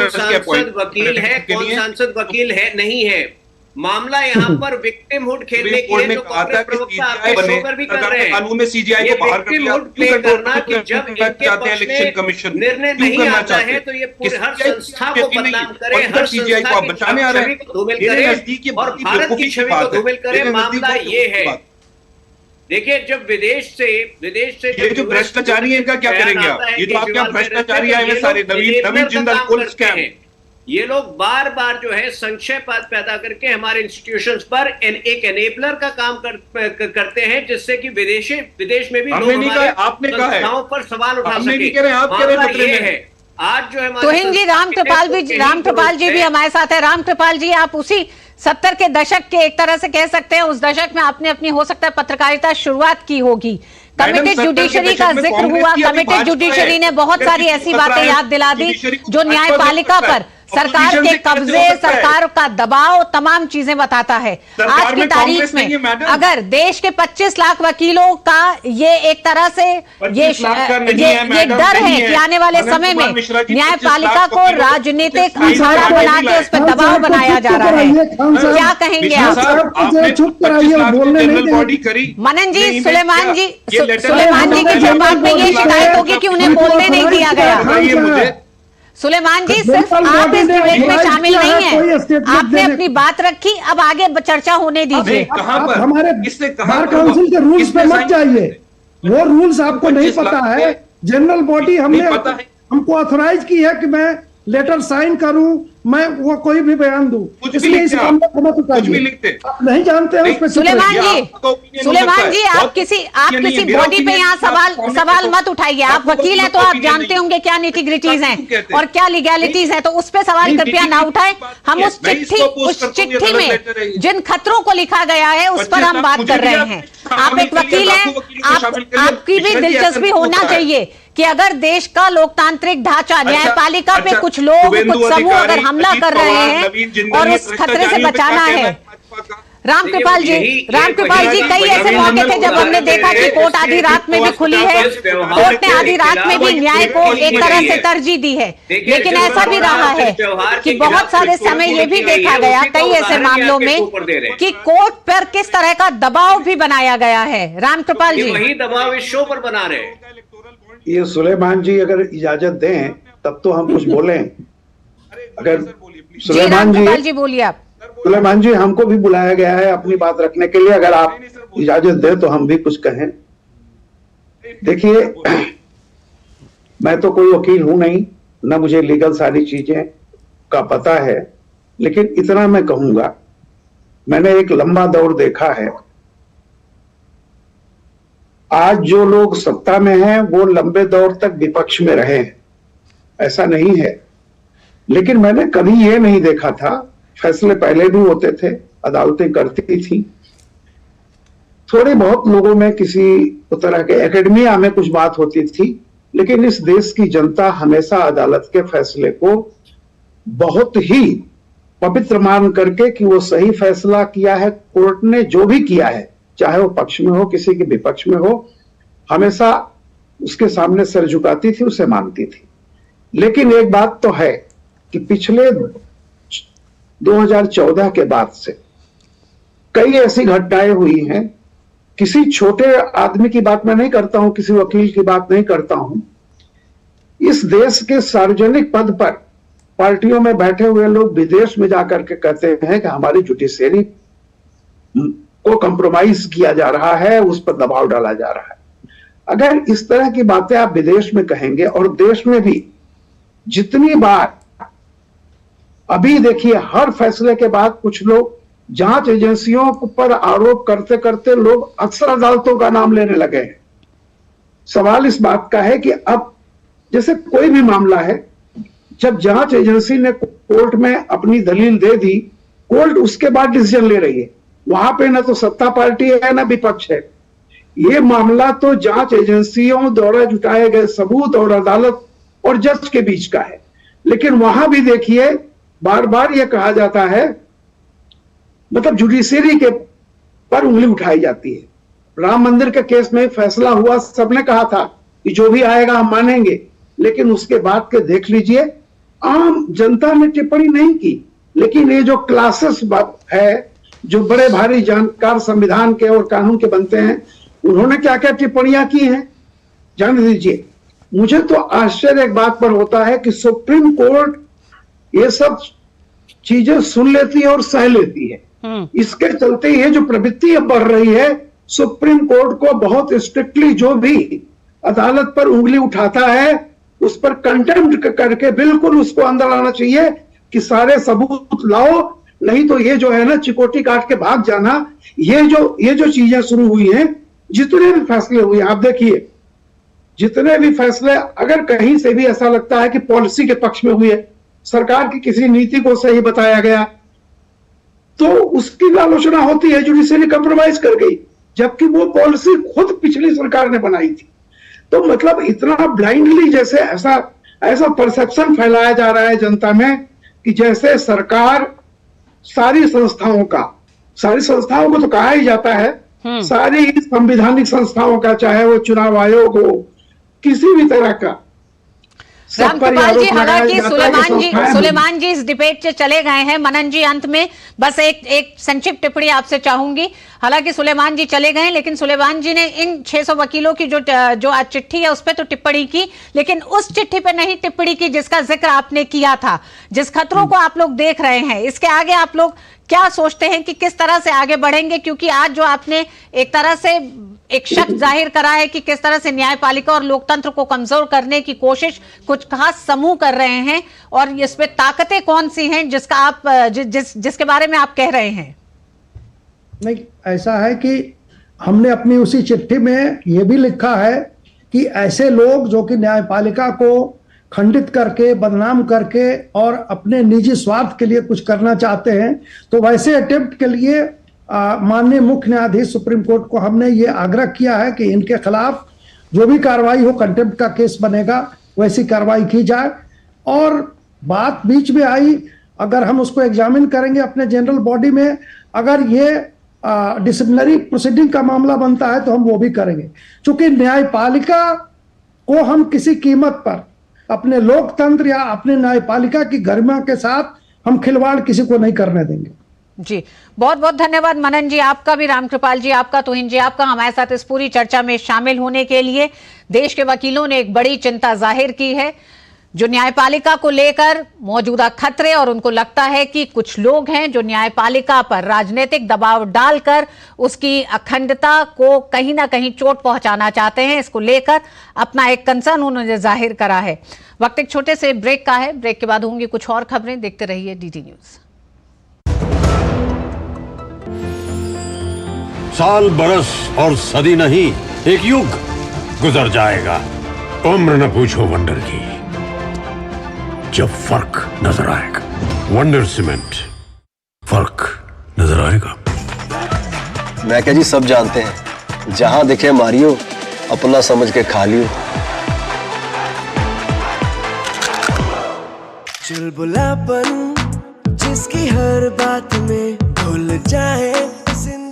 सांसद वकील है, कौन सांसद वकील है नहीं है। मामला यहाँ पर विक्टिमहुड खेलने के लिए जो कांग्रेस प्रवक्ता आपके शो पर भी कर रहे हैं, कानून में सीजीआई को बाहर कर दिया, विक्टिमहुड प्ले करना कि जब इनके पक्ष में निर्णय नहीं आता है तो ये पूरे हर संस्था को बदनाम करे, हर संस्था की छवि को धूमिल करे और भारत की छवि को धूमिल करे। मामला ये है, देखिए, जब विदेश से ये जो भ्रष्टाचारी है इनका क्या करेंगे आप? ये तो आपके भ्रष्टाचारी आए हैं सारे, नवीन जिंदाल फुल स्कैम। ये लोग बार बार जो है संशय पैदा करके हमारे इंस्टीट्यूशंस पर एक एनेबलर का काम करते हैं, जिससे कि विदेश में भी लोग हमारे संस्थाओं पर सवाल उठा सके। ये है आज जो है तुहिन जी, रामकृपाल जी भी हमारे साथ है। रामकृपाल जी, आप उसी 70 के दशक के एक तरह से कह सकते हैं, उस दशक में आपने अपनी हो सकता है पत्रकारिता शुरुआत की होगी। कमिटेड जुडिशरी का जिक्र हुआ, कमिटेड जुडिशरी ने बहुत सारी ऐसी बातें याद दिला दी जो न्यायपालिका पर सरकार के कब्जे, सरकार का दबाव, तमाम चीजें बताता है। आज की तारीख में अगर देश के 25 लाख वकीलों का ये एक तरह से ये डर है कि आने वाले समय में न्यायपालिका को राजनीतिक अखाड़ा बना के उस पर दबाव बनाया जा रहा है, क्या कहेंगे आप? चुप कराइए, बोलने नहीं। मनन जी, सुलेमान जी के जवाब में ये शिकायत होगी कि उन्हें बोलने नहीं दिया गया। सुलेमान जी, सिर्फ आप इस डिबेट में शामिल नहीं हैं, आपने अपनी बात रखी, अब आगे चर्चा होने दीजिए। हमारे बार काउंसिल के रूल्स पे मत जाइए, वो रूल्स आपको नहीं पता है। जनरल बॉडी हमको ऑथराइज की है कि मैं लेटर साइन करूं, मैं वो कोई भी बयान दूं, इसलिए इस मामले को मत उठाइए। आप नहीं जानते हैं उस पे। सुलेमान जी, आप किसी बॉडी पे यहाँ सवाल मत उठाइए। आप वकील हैं तो आप जानते होंगे क्या निटिग्रिटीज हैं और क्या लीगैलिटीज हैं, तो उस पे सवाल कृपया ना उठाएं। हम उस चिट्ठी में जिन खतरों को लिखा गया है उस पर हम बात कर रहे हैं। आप एक वकील हैं, आपकी भी दिलचस्पी होना चाहिए कि अगर देश का लोकतांत्रिक ढांचा, न्यायपालिका पे कुछ लोग, कुछ समूह अगर हमला कर रहे हैं और उस खतरे से बचाना है। रामकृपाल जी, कई ऐसे मौके थे जब हमने देखा कि कोर्ट आधी रात में भी खुली है, कोर्ट ने आधी रात में भी न्याय को एक तरह से तरजीह दी है, लेकिन ऐसा भी रहा है कि बहुत सारे समय ये भी देखा गया कई ऐसे मामलों में कि कोर्ट पर किस तरह का दबाव भी बनाया गया है। रामकृपाल जी, वही दबाव इस शो पर बना रहे हैं। ये सुलेमान जी अगर इजाजत दें तब तो हम कुछ बोलें। अगर सुलेमान जी बोलिए आप। सुलेमान जी, हमको भी बुलाया गया है अपनी बात रखने के लिए, अगर आप इजाजत दें तो हम भी कुछ कहें। देखिए, मैं तो कोई वकील हूं नहीं, ना मुझे लीगल सारी चीजें का पता है, लेकिन इतना मैं कहूंगा, मैंने एक लंबा दौर देखा है। आज जो लोग सत्ता में हैं वो लंबे दौर तक विपक्ष में रहे हैं, ऐसा नहीं है, लेकिन मैंने कभी ये नहीं देखा था, फैसले पहले भी होते थे, अदालतें करती थी, थोड़ी बहुत लोगों में किसी तरह के एकेडमिया में कुछ बात होती थी, लेकिन इस देश की जनता हमेशा अदालत के फैसले को बहुत ही पवित्र मान करके कि वो सही फैसला किया है, कोर्ट ने जो भी किया है, चाहे वो पक्ष में हो किसी के विपक्ष में हो, हमेशा उसके सामने सिर झुकाती थी, उसे मानती थी। लेकिन एक बात तो है कि पिछले 2014 के बाद से कई ऐसी घटनाएं हुई हैं, किसी छोटे आदमी की बात मैं नहीं करता हूं, किसी वकील की बात नहीं करता हूं, इस देश के सार्वजनिक पद पर पार्टियों में बैठे हुए लोग विदेश में जाकर के कहते हैं कि हमारी जुडिशरी को कंप्रोमाइज किया जा रहा है, उस पर दबाव डाला जा रहा है। अगर इस तरह की बातें आप विदेश में कहेंगे, और देश में भी जितनी बार, अभी देखिए हर फैसले के बाद कुछ लोग जांच एजेंसियों पर आरोप करते करते लोग अक्सर अदालतों का नाम लेने लगे हैं। सवाल इस बात का है कि अब जैसे कोई भी मामला है, जब जांच एजेंसी ने कोर्ट में अपनी दलील दे दी, कोर्ट उसके बाद डिसीजन ले रही है, वहां पे ना तो सत्ता पार्टी है ना विपक्ष है। ये मामला तो जांच एजेंसियों द्वारा जुटाए गए सबूत और अदालत और जज के बीच का है। लेकिन वहां भी देखिए बार बार यह कहा जाता है, मतलब जुडिशरी के पर उंगली उठाई जाती है। राम मंदिर के केस में फैसला हुआ, सबने कहा था कि जो भी आएगा हम मानेंगे, लेकिन उसके बाद के देख लीजिए आम जनता ने टिप्पणी नहीं की। लेकिन ये जो क्लासेस है, जो बड़े भारी जानकार संविधान के और कानून के बनते हैं, उन्होंने क्या क्या टिप्पणियां की हैं जान दीजिए। मुझे तो आश्चर्य एक बात पर होता है कि सुप्रीम कोर्ट ये सब चीजें सुन लेती है और सह लेती है। इसके चलते ये जो प्रवृत्ति अब बढ़ रही है, सुप्रीम कोर्ट को बहुत स्ट्रिक्टली जो भी अदालत पर उंगली उठाता है उस पर कंटेम्प्ट करके बिल्कुल उसको अंदर आना चाहिए कि सारे सबूत लाओ, नहीं तो ये जो है ना चिकोटी काट के भाग जाना। ये जो चीजें शुरू हुई हैं, जितने भी फैसले हुए, आप देखिए जितने भी फैसले, अगर कहीं से भी ऐसा लगता है कि पॉलिसी के पक्ष में हुए, सरकार की किसी नीति को सही बताया गया, तो उसकी आलोचना होती है जुडिशरी कंप्रोमाइज कर गई, जबकि वो पॉलिसी खुद पिछली सरकार ने बनाई थी। तो मतलब इतना ब्लाइंडली जैसे ऐसा परसेप्शन फैलाया जा रहा है जनता में कि जैसे सरकार सारी संस्थाओं को तो कहा ही जाता है, सारी संवैधानिक संस्थाओं का, चाहे वो चुनाव आयोग हो, किसी भी तरह का, रामकृपाल जी, हालांकि सुलेमान जी इस डिबेट से चले गए हैं। मनन जी, अंत में बस एक संक्षिप्त टिप्पणी आपसे चाहूंगी। हालांकि सुलेमान जी चले गए, लेकिन सुलेमान जी ने इन 600 वकीलों की जो आज चिट्ठी है उस पर तो टिप्पणी की, लेकिन उस चिट्ठी पे नहीं टिप्पणी की जिसका जिक्र आपने किया था, जिस खतरों को आप लोग देख रहे हैं। इसके आगे आप लोग क्या सोचते हैं कि किस तरह से आगे बढ़ेंगे? क्योंकि आज जो आपने एक तरह से एक शक जाहिर करा है कि किस तरह से न्यायपालिका और लोकतंत्र को कमजोर करने की कोशिश कुछ खास समूह कर रहे हैं, और इसमें ताकतें कौन सी हैं जिसका आप जिसके बारे में आप कह रहे हैं? नहीं, ऐसा है कि हमने अपनी उसी चिट्ठी में यह भी लिखा है कि ऐसे लोग जो कि न्यायपालिका को खंडित करके, बदनाम करके और अपने निजी स्वार्थ के लिए कुछ करना चाहते हैं, तो वैसे अटेम्प्ट के लिए माननीय मुख्य न्यायाधीश सुप्रीम कोर्ट को हमने ये आग्रह किया है कि इनके खिलाफ जो भी कार्रवाई हो, कंटेम्प्ट का केस बनेगा, वैसी कार्रवाई की जाए। और बात बीच में आई, अगर हम उसको एग्जामिन करेंगे अपने जनरल बॉडी में, अगर ये डिसिप्लिनरी प्रोसीडिंग का मामला बनता है तो हम वो भी करेंगे, क्योंकि न्यायपालिका को हम किसी कीमत पर, अपने लोकतंत्र या अपने न्यायपालिका की गरिमा के साथ हम खिलवाड़ किसी को नहीं करने देंगे। जी, बहुत बहुत धन्यवाद मनन जी, आपका भी, रामकृपाल जी आपका, तुहिन जी आपका, हमारे साथ इस पूरी चर्चा में शामिल होने के लिए। देश के वकीलों ने एक बड़ी चिंता जाहिर की है जो न्यायपालिका को लेकर मौजूदा खतरे, और उनको लगता है कि कुछ लोग हैं जो न्यायपालिका पर राजनीतिक दबाव डालकर उसकी अखंडता को कहीं ना कहीं चोट पहुंचाना चाहते हैं। इसको लेकर अपना एक कंसर्न उन्होंने जाहिर करा है। वक्त एक छोटे से ब्रेक का है, ब्रेक के बाद होंगी कुछ और खबरें। देखते रहिए डीडी न्यूज। साल, बरस और सदी नहीं, एक युग गुजर जाएगा, उम्र न पूछो वंडर की, जब फर्क नजर आएगा। वंडर सीमेंट, फर्क नजर आएगा। मैं क्या जी, सब जानते हैं, जहां दिखे मारियो, अपना समझ के खा लियो। चुलबुलापन जिसकी हर बात में भूल जाए,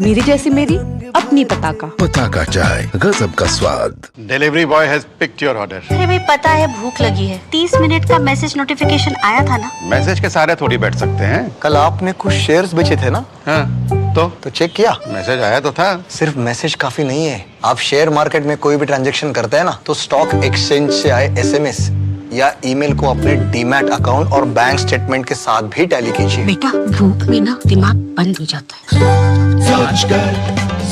मेरी जैसी मेरी अपनी पताका। पताका चाय, गजब का स्वाद। Delivery boy has picked your order. अरे भाई पता है भूख लगी है। 30 मिनट का मैसेज नोटिफिकेशन आया था ना। मैसेज के सारे थोड़ी बैठ सकते हैं। कल आपने कुछ शेयर्स बेचे थे ना? हाँ, तो चेक किया? मैसेज आया तो था। सिर्फ मैसेज काफी नहीं है। आप शेयर मार्केट में कोई भी ट्रांजैक्शन करते हैं ना, तो स्टॉक एक्सचेंज से आए SMS या ईमेल को अपने डीमैट अकाउंट और बैंक स्टेटमेंट के साथ भी टैली कीजिए। बेटा भूख में ना दिमाग बंद हो जाता है।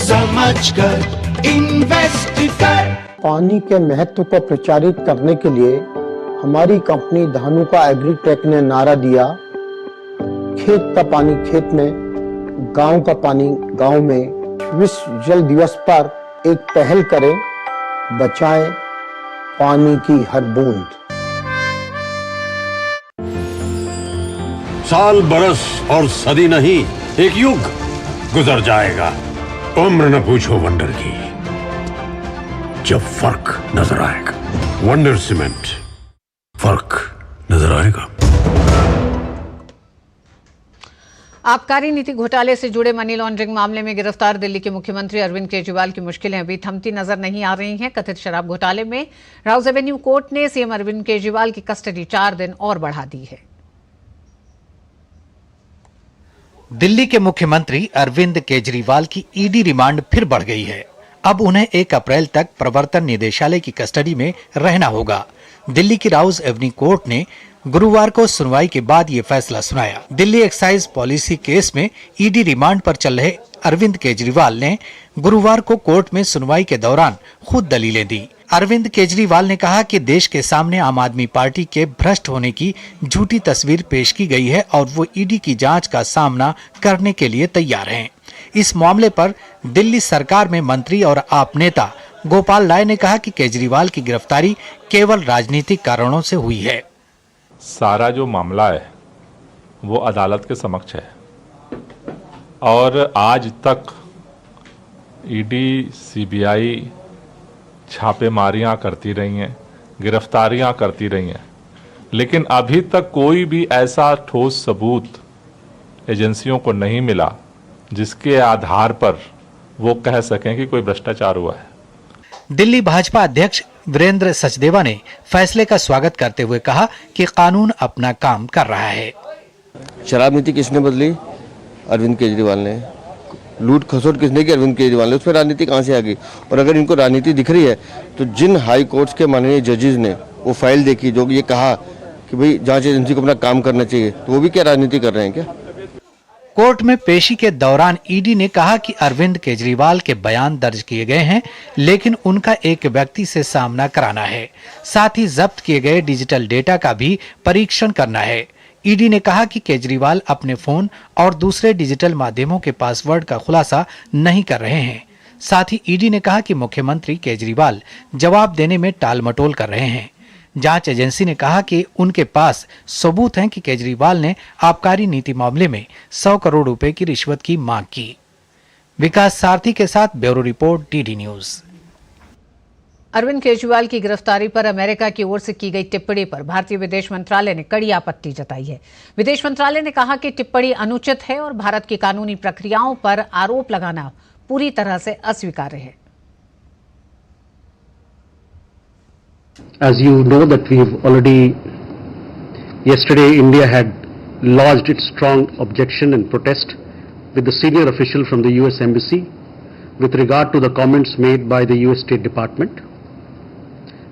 समझकर इन्वेस्ट कर। पानी के महत्व को प्रचारित करने के लिए हमारी कंपनी धानुका एग्रीटेक ने नारा दिया, खेत का पानी खेत में, गांव का पानी गांव में। विश्व जल दिवस पर एक पहल करें, बचाएं पानी की हर बूंद। साल बरस और सदी नहीं, एक युग गुजर जाएगा। उम्र न पूछो वंडर की, जब फर्क नजर आएगा। वंडर सीमेंट, फर्क नजर आएगा। आबकारी नीति घोटाले से जुड़े मनी लॉन्ड्रिंग मामले में गिरफ्तार दिल्ली के मुख्यमंत्री अरविंद केजरीवाल की मुश्किलें अभी थमती नजर नहीं आ रही हैं। कथित शराब घोटाले में राउज एवेन्यू कोर्ट ने सीएम अरविंद केजरीवाल की कस्टडी 4 दिन और बढ़ा दी है। दिल्ली के मुख्यमंत्री अरविंद केजरीवाल की ईडी रिमांड फिर बढ़ गई है। अब उन्हें 1 अप्रैल तक प्रवर्तन निदेशालय की कस्टडी में रहना होगा। दिल्ली की राउज एवेन्यू कोर्ट ने गुरुवार को सुनवाई के बाद ये फैसला सुनाया। दिल्ली एक्साइज पॉलिसी केस में ईडी रिमांड पर चल रहे अरविंद केजरीवाल ने गुरुवार को कोर्ट में सुनवाई के दौरान खुद दलीलें दी। अरविंद केजरीवाल ने कहा कि देश के सामने आम आदमी पार्टी के भ्रष्ट होने की झूठी तस्वीर पेश की गई है और वो ईडी की जांच का सामना करने के लिए तैयार हैं। इस मामले पर दिल्ली सरकार में मंत्री और आप नेता गोपाल राय ने कहा कि केजरीवाल की गिरफ्तारी केवल राजनीतिक कारणों से हुई है। सारा जो मामला है वो अदालत के समक्ष है और आज तक ईडी, सीबीआई छापेमारियां करती रही हैं, गिरफ्तारियां करती रही हैं, लेकिन अभी तक कोई भी ऐसा ठोस सबूत एजेंसियों को नहीं मिला जिसके आधार पर वो कह सकें कि कोई भ्रष्टाचार हुआ है। दिल्ली भाजपा अध्यक्ष वीरेंद्र सचदेवा ने फैसले का स्वागत करते हुए कहा कि कानून अपना काम कर रहा है। शराब नीति किसने बदली? अरविंद केजरीवाल ने। लूट खसोट किसने की? अरविंद केजरीवाल ने। उसमें राजनीति कहाँ से आ गई? और अगर इनको राजनीति दिख रही है तो जिन हाई कोर्ट्स के माननीय जजेस ने वो फाइल देखी जो ये कहा कि भाई जांच एजेंसी को अपना काम करना चाहिए, तो वो भी क्या राजनीति कर रहे हैं क्या? कोर्ट में पेशी के दौरान ईडी ने कहा कि अरविंद केजरीवाल के बयान दर्ज किए गए हैं, लेकिन उनका एक व्यक्ति से सामना कराना है। साथ ही जब्त किए गए डिजिटल डेटा का भी परीक्षण करना है। ईडी ने कहा कि केजरीवाल अपने फोन और दूसरे डिजिटल माध्यमों के पासवर्ड का खुलासा नहीं कर रहे हैं। साथ ही ईडी ने कहा कि मुख्यमंत्री केजरीवाल जवाब देने में टालमटोल कर रहे हैं। जांच एजेंसी ने कहा कि उनके पास सबूत हैं कि केजरीवाल ने आबकारी नीति मामले में 100 करोड़ रुपए की रिश्वत की मांग की। विकास सारथी के साथ bureau report, DD news. Arvind Kejriwal की गिरफ्तारी पर अमेरिका की ओर से की गई टिप्पणी पर भारतीय विदेश मंत्रालय ने कड़ी आपत्ति जताई है। विदेश मंत्रालय ने कहा कि टिप्पणी अनुचित है और भारत की कानूनी प्रक्रियाओं पर आरोप लगाना पूरी तरह से अस्वीकार्य है। As you know that we've already, yesterday India had lodged its strong objection and protest with the senior official from the US Embassy with regard to the comments made by the US State Department.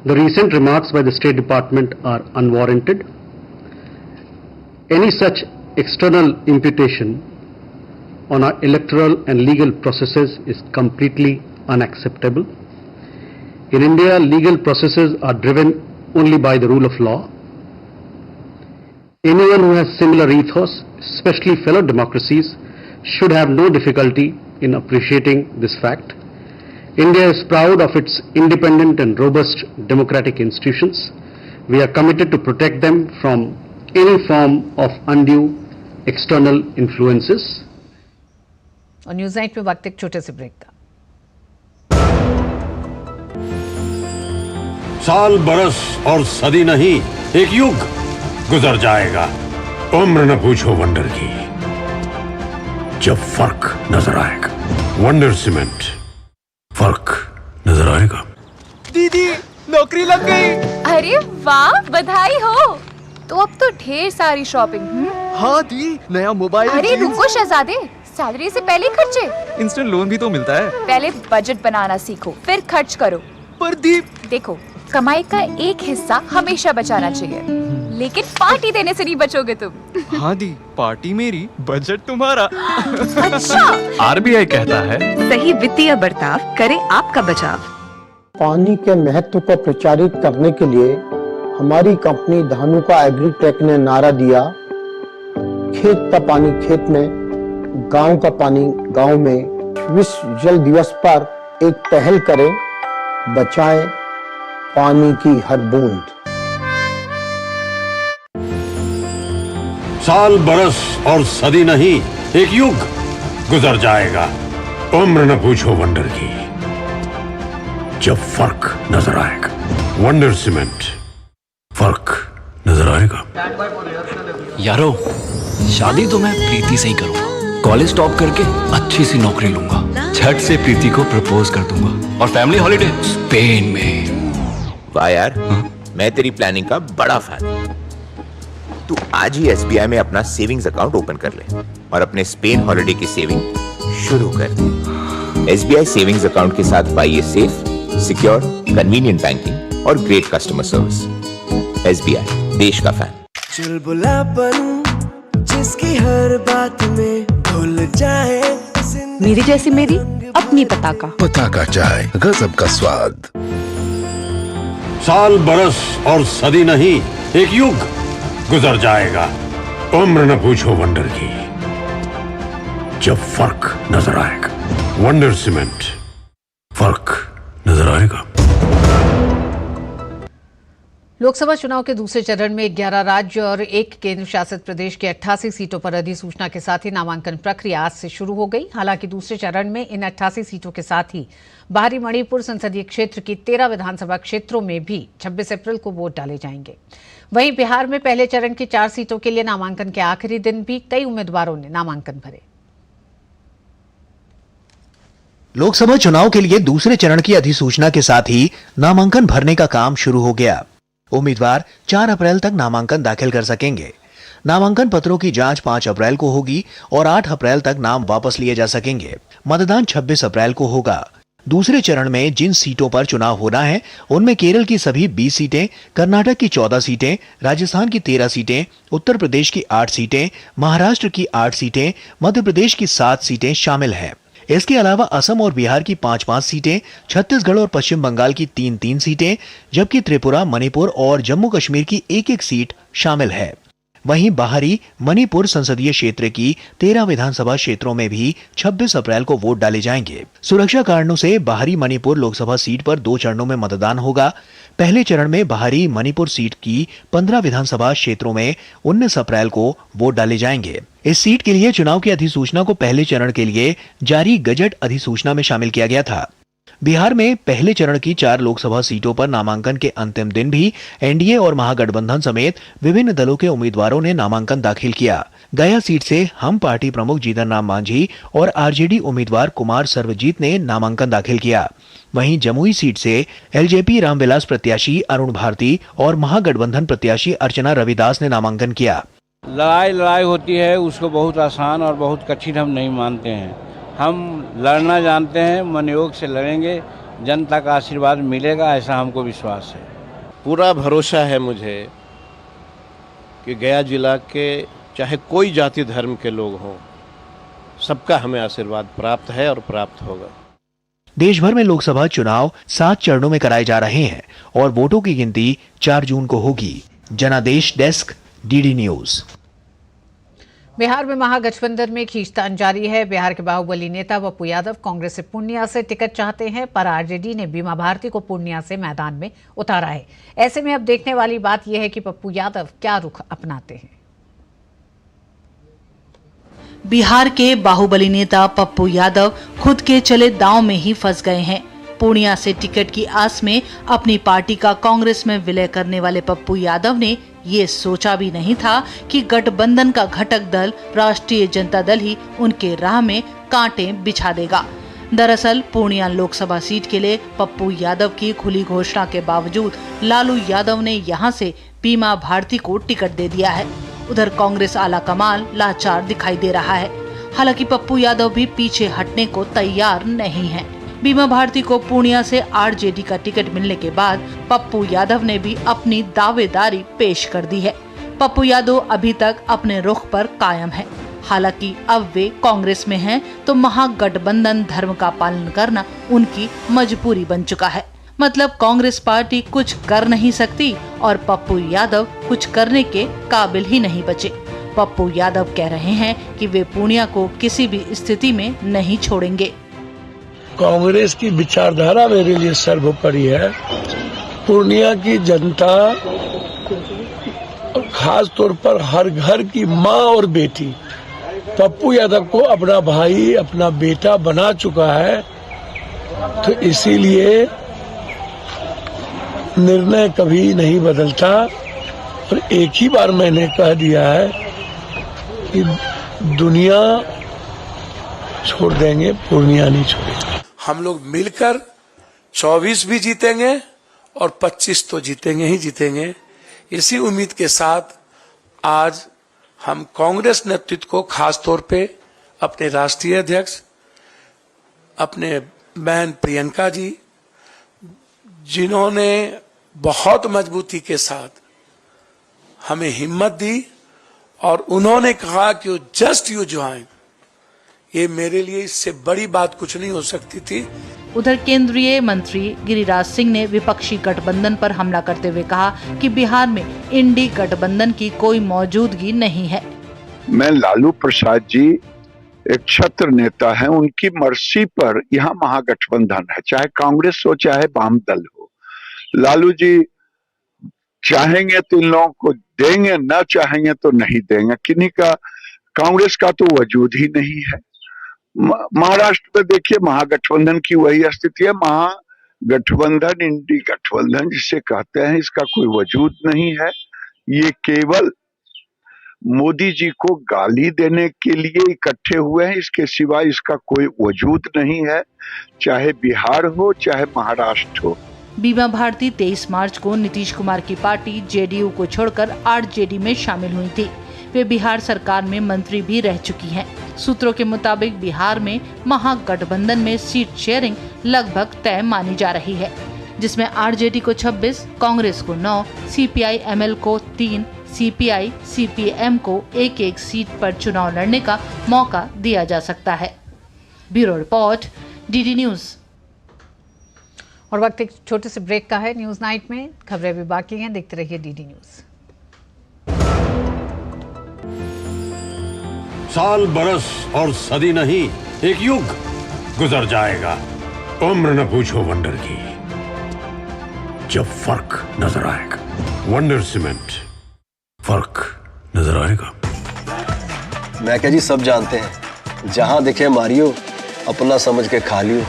The recent remarks by the State Department are unwarranted. Any such external imputation on our electoral and legal processes is completely unacceptable. In India, legal processes are driven only by the rule of law. Anyone who has similar ethos, especially fellow democracies, should have no difficulty in appreciating this fact. India is proud of its independent and robust democratic institutions. We are committed to protect them from any form of undue external influences. और news night में वक्त एक छोटे से break का। साल बरस और सदी नहीं, एक युग गुजर जाएगा। उम्र न पूछो वंडर की, जब फर्क नजर आएगा। वंडर सीमेंट, फर्क नजर आएगा। दीदी नौकरी लग गई। अरे वाह, बधाई हो। तो अब तो ढेर सारी शॉपिंग। हाँ दी, नया मोबाइल। अरे रुको शहजादे, सैलरी से पहले खर्चे। इंस्टेंट लोन भी तो मिलता है। पहले बजट बनाना सीखो, फिर खर्च करो। पर दी, देखो, कमाई का एक हिस्सा हमेशा बचाना चाहिए, लेकिन पार्टी देने से नहीं बचोगे तुम। हाँ दी, पार्टी मेरी, बजट तुम्हारा। अच्छा। RBI कहता है, सही वित्तीय बर्ताव करे आपका बचाव। पानी के महत्व को प्रचारित करने के लिए हमारी कंपनी धानुका एग्रीटेक ने नारा दिया, खेत का पानी खेत में, गांव का पानी गांव में। विश्व जल दिवस पर एक पहल करें, बचाएं पानी की हर बूंद। साल बरस और सदी नहीं, एक युग गुजर जाएगा। उम्र न पूछो वंडर की, जब फर्क नजर आएगा। वंडर सीमेंट, फर्क नजर आएगा। यारो, शादी तो मैं प्रीति से ही करूंगा। कॉलेज टॉप करके अच्छी सी नौकरी लूंगा, झट से प्रीति को प्रपोज कर दूंगा और फैमिली हॉलिडे स्पेन में। वाह यार, मैं तेरी प्लानिंग का बड़ा फैन हूं। तू आज ही SBI में अपना सेविंग्स अकाउंट ओपन कर ले और अपने स्पेन हॉलिडे की सेविंग शुरू कर दे। SBI सेविंग्स अकाउंट के साथ पाइए सेफ, सिक्योर, कन्वीनियंट बैंकिंग और ग्रेट कस्टमर सर्विस। SBI, देश का फैन। चुलबुलापन जिसकी हर बात में भूल जाए। मेरी जैसी मेरी अपनी पताका। पताका चाय, गजब का स्वाद। साल बरस और सदी नहीं, एक युग गुजर जाएगा। उम्र न पूछो वंडर की, जब फर्क नजर आएगा। वंडर सीमेंट, फर्क नजर आएगा। लोकसभा चुनाव के दूसरे चरण में 11 राज्य और 1 केंद्र शासित प्रदेश के 88 सीटों पर अधिसूचना के साथ ही नामांकन प्रक्रिया आज से शुरू हो गई। हालांकि दूसरे चरण में इन 88 सीटों के साथ ही बाहरी मणिपुर संसदीय क्षेत्र की 13 विधानसभा क्षेत्रों में भी 26 अप्रैल को वोट डाले जाएंगे। वहीं बिहार में पहले चरण की 4 सीटों के लिए नामांकन के आखिरी दिन भी कई उम्मीदवारों ने नामांकन भरे। लोकसभा चुनाव के लिए दूसरे चरण की अधिसूचना के साथ ही नामांकन भरने का काम शुरू हो गया। उम्मीदवार 4 अप्रैल तक नामांकन दाखिल कर सकेंगे। नामांकन पत्रों की जांच 5 अप्रैल को होगी और 8 अप्रैल तक नाम वापस लिए जा सकेंगे। मतदान 26 अप्रैल को होगा। दूसरे चरण में जिन सीटों पर चुनाव होना है उनमें केरल की सभी 20 सीटें, कर्नाटक की 14 सीटें, राजस्थान की 13 सीटें, उत्तर प्रदेश की 8 सीटें, महाराष्ट्र की 8 सीटें, मध्य प्रदेश की 7 सीटें शामिल हैं। इसके अलावा असम और बिहार की 5-5 सीटें, छत्तीसगढ़ और पश्चिम बंगाल की 3-3 सीटें, जबकि त्रिपुरा, मणिपुर और जम्मू कश्मीर की 1-1 सीट शामिल है। वहीं बाहरी मणिपुर संसदीय क्षेत्र की 13 विधानसभा क्षेत्रों में भी 26 अप्रैल को वोट डाले जाएंगे। सुरक्षा कारणों से बाहरी मणिपुर लोकसभा सीट पर 2 चरणों में मतदान होगा। पहले चरण में बाहरी मणिपुर सीट की 15 विधानसभा क्षेत्रों में 19 अप्रैल को वोट डाले जाएंगे। इस सीट के लिए चुनाव की अधिसूचना को पहले चरण के लिए जारी गजट अधिसूचना में शामिल किया गया था। बिहार में पहले चरण की 4 लोकसभा सीटों पर नामांकन के अंतिम दिन भी एनडीए और महागठबंधन समेत विभिन्न दलों के उम्मीदवारों ने नामांकन दाखिल किया। गया सीट से हम पार्टी प्रमुख जीतन राम मांझी और आरजेडी उम्मीदवार कुमार सर्वजीत ने नामांकन दाखिल किया। वहीं जमुई सीट से एलजेपी रामविलास प्रत्याशी अरुण भारती और महागठबंधन प्रत्याशी अर्चना रविदास ने नामांकन किया। लड़ाई होती है, उसको बहुत आसान और बहुत कठिन हम नहीं मानते हैं। हम लड़ना जानते हैं, मनयोग से लड़ेंगे, जनता का आशीर्वाद मिलेगा, ऐसा हमको विश्वास है। पूरा भरोसा है मुझे कि गया जिला के चाहे कोई जाति धर्म के लोग हों, सबका हमें आशीर्वाद प्राप्त है और प्राप्त होगा। देश भर में लोकसभा चुनाव 7 चरणों में कराए जा रहे हैं और वोटों की गिनती 4 जून को होगी। जनादेश डेस्क, डीडी न्यूज। बिहार में महागठबंधन में खींचतान जारी है। बिहार के बाहुबली नेता पप्पू यादव कांग्रेस से पूर्णिया से टिकट चाहते हैं, पर आरजेडी ने बीमा भारती को पूर्णिया से मैदान में उतारा है। ऐसे में अब देखने वाली बात यह है कि पप्पू यादव क्या रुख अपनाते हैं। बिहार के बाहुबली नेता पप्पू यादव खुद के चले दांव में ही फंस गए हैं। पूर्णिया से टिकट की आस में अपनी पार्टी का कांग्रेस में विलय करने वाले पप्पू यादव ने ये सोचा भी नहीं था कि गठबंधन का घटक दल राष्ट्रीय जनता दल ही उनके राह में कांटे बिछा देगा। दरअसल पूर्णिया लोकसभा सीट के लिए पप्पू यादव की खुली घोषणा के बावजूद लालू यादव ने यहां से बीमा भारती को टिकट दे दिया है। उधर कांग्रेस आला कमान लाचार दिखाई दे रहा है। हालांकि पप्पू यादव भी पीछे हटने को तैयार नहीं है। बीमा भारती को पूर्णिया से आरजेडी का टिकट मिलने के बाद पप्पू यादव ने भी अपनी दावेदारी पेश कर दी है। पप्पू यादव अभी तक अपने रुख पर कायम है। हालांकि अब वे कांग्रेस में हैं, तो महागठबंधन धर्म का पालन करना उनकी मजबूरी बन चुका है। मतलब कांग्रेस पार्टी कुछ कर नहीं सकती और पप्पू यादव कुछ करने के काबिल ही नहीं बचे। पप्पू यादव कह रहे हैं कि वे पूर्णिया को किसी भी स्थिति में नहीं छोड़ेंगे। कांग्रेस की विचारधारा मेरे लिए सर्वोपरि है। पूर्णिया की जनता और खास तौर पर हर घर की माँ और बेटी पप्पू यादव को अपना भाई, अपना बेटा बना चुका है। तो इसीलिए निर्णय कभी नहीं बदलता और एक ही बार मैंने कह दिया है कि दुनिया छोड़ देंगे, पूर्णिया नहीं छोड़ेंगे। हम लोग मिलकर 24 भी जीतेंगे और 25 तो जीतेंगे ही जीतेंगे। इसी उम्मीद के साथ आज हम कांग्रेस नेतृत्व को खास तौर पे अपने राष्ट्रीय अध्यक्ष, अपने बहन प्रियंका जी, जिन्होंने बहुत मजबूती के साथ हमें हिम्मत दी और उन्होंने कहा कि जस्ट यू ज्वाइन, ये मेरे लिए इससे बड़ी बात कुछ नहीं हो सकती थी। उधर केंद्रीय मंत्री गिरिराज सिंह ने विपक्षी गठबंधन पर हमला करते हुए कहा कि बिहार में इंडी गठबंधन की कोई मौजूदगी नहीं है। मैं लालू प्रसाद जी एक छत्र नेता हैं, उनकी मर्जी पर यहाँ महागठबंधन है, चाहे कांग्रेस हो चाहे वाम दल हो। लालू जी चाहेंगे तो इन लोगों को देंगे, न चाहेंगे तो नहीं देंगे। किन्हीं का कांग्रेस का तो वजूद ही नहीं है। महाराष्ट्र में देखिए महागठबंधन की वही स्थिति है। महागठबंधन, इंडी गठबंधन जिसे कहते हैं, इसका कोई वजूद नहीं है। ये केवल मोदी जी को गाली देने के लिए इकट्ठे हुए हैं, इसके सिवा इसका कोई वजूद नहीं है, चाहे बिहार हो चाहे महाराष्ट्र हो। बीमा भारती 23 मार्च को नीतीश कुमार की पार्टी जेडीयू को छोड़कर आरजेडी में शामिल हुई थी। वे बिहार सरकार में मंत्री भी रह चुकी हैं। सूत्रों के मुताबिक बिहार में महागठबंधन में सीट शेयरिंग लगभग तय मानी जा रही है, जिसमें आरजेडी को 26, कांग्रेस को 9, सीपीआई-एमएल को 3, सीपीआई सीपीएम को 1-1 सीट पर चुनाव लड़ने का मौका दिया जा सकता है। Bureau report, DD news. और वक्त एक छोटे से ब्रेक का है। न्यूज नाइट में खबरें भी बाकी हैं, देखते रहिए डीडी न्यूज। साल, बरस और सदी नहीं, एक युग गुजर जाएगा। उम्र न पूछो वंडर की, जब फर्क नजर आएगा। वंडर सीमेंट, फर्क नजर आएगा। मैं क्या जी, सब जानते हैं, जहां दिखे मारियो, अपना समझ के खा लियो।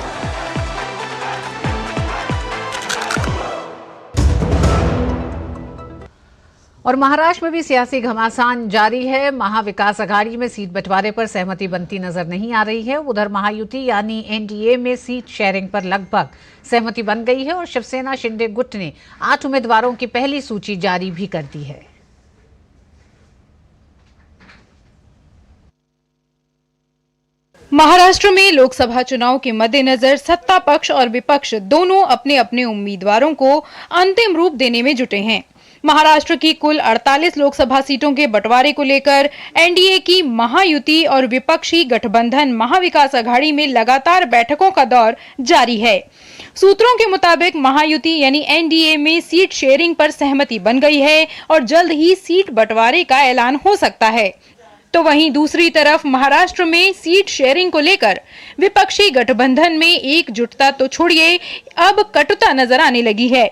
और महाराष्ट्र में भी सियासी घमासान जारी है। महाविकास अघाड़ी में सीट बंटवारे पर सहमति बनती नजर नहीं आ रही है। उधर महायुति यानी एनडीए में सीट शेयरिंग पर लगभग सहमति बन गई है और शिवसेना शिंदे गुट ने 8 उम्मीदवारों की पहली सूची जारी भी कर दी है। महाराष्ट्र में लोकसभा चुनाव के मद्देनजर सत्ता पक्ष और विपक्ष दोनों अपने अपने उम्मीदवारों को अंतिम रूप देने में जुटे हैं। महाराष्ट्र की कुल 48 लोकसभा सीटों के बंटवारे को लेकर एनडीए की महायुति और विपक्षी गठबंधन महाविकास अघाड़ी में लगातार बैठकों का दौर जारी है। सूत्रों के मुताबिक महायुति यानी एनडीए में सीट शेयरिंग पर सहमति बन गई है और जल्द ही सीट बंटवारे का ऐलान हो सकता है। तो वहीं दूसरी तरफ महाराष्ट्र में सीट शेयरिंग को लेकर विपक्षी गठबंधन में एकजुटता तो छोड़िए, अब कटुता नजर आने लगी है।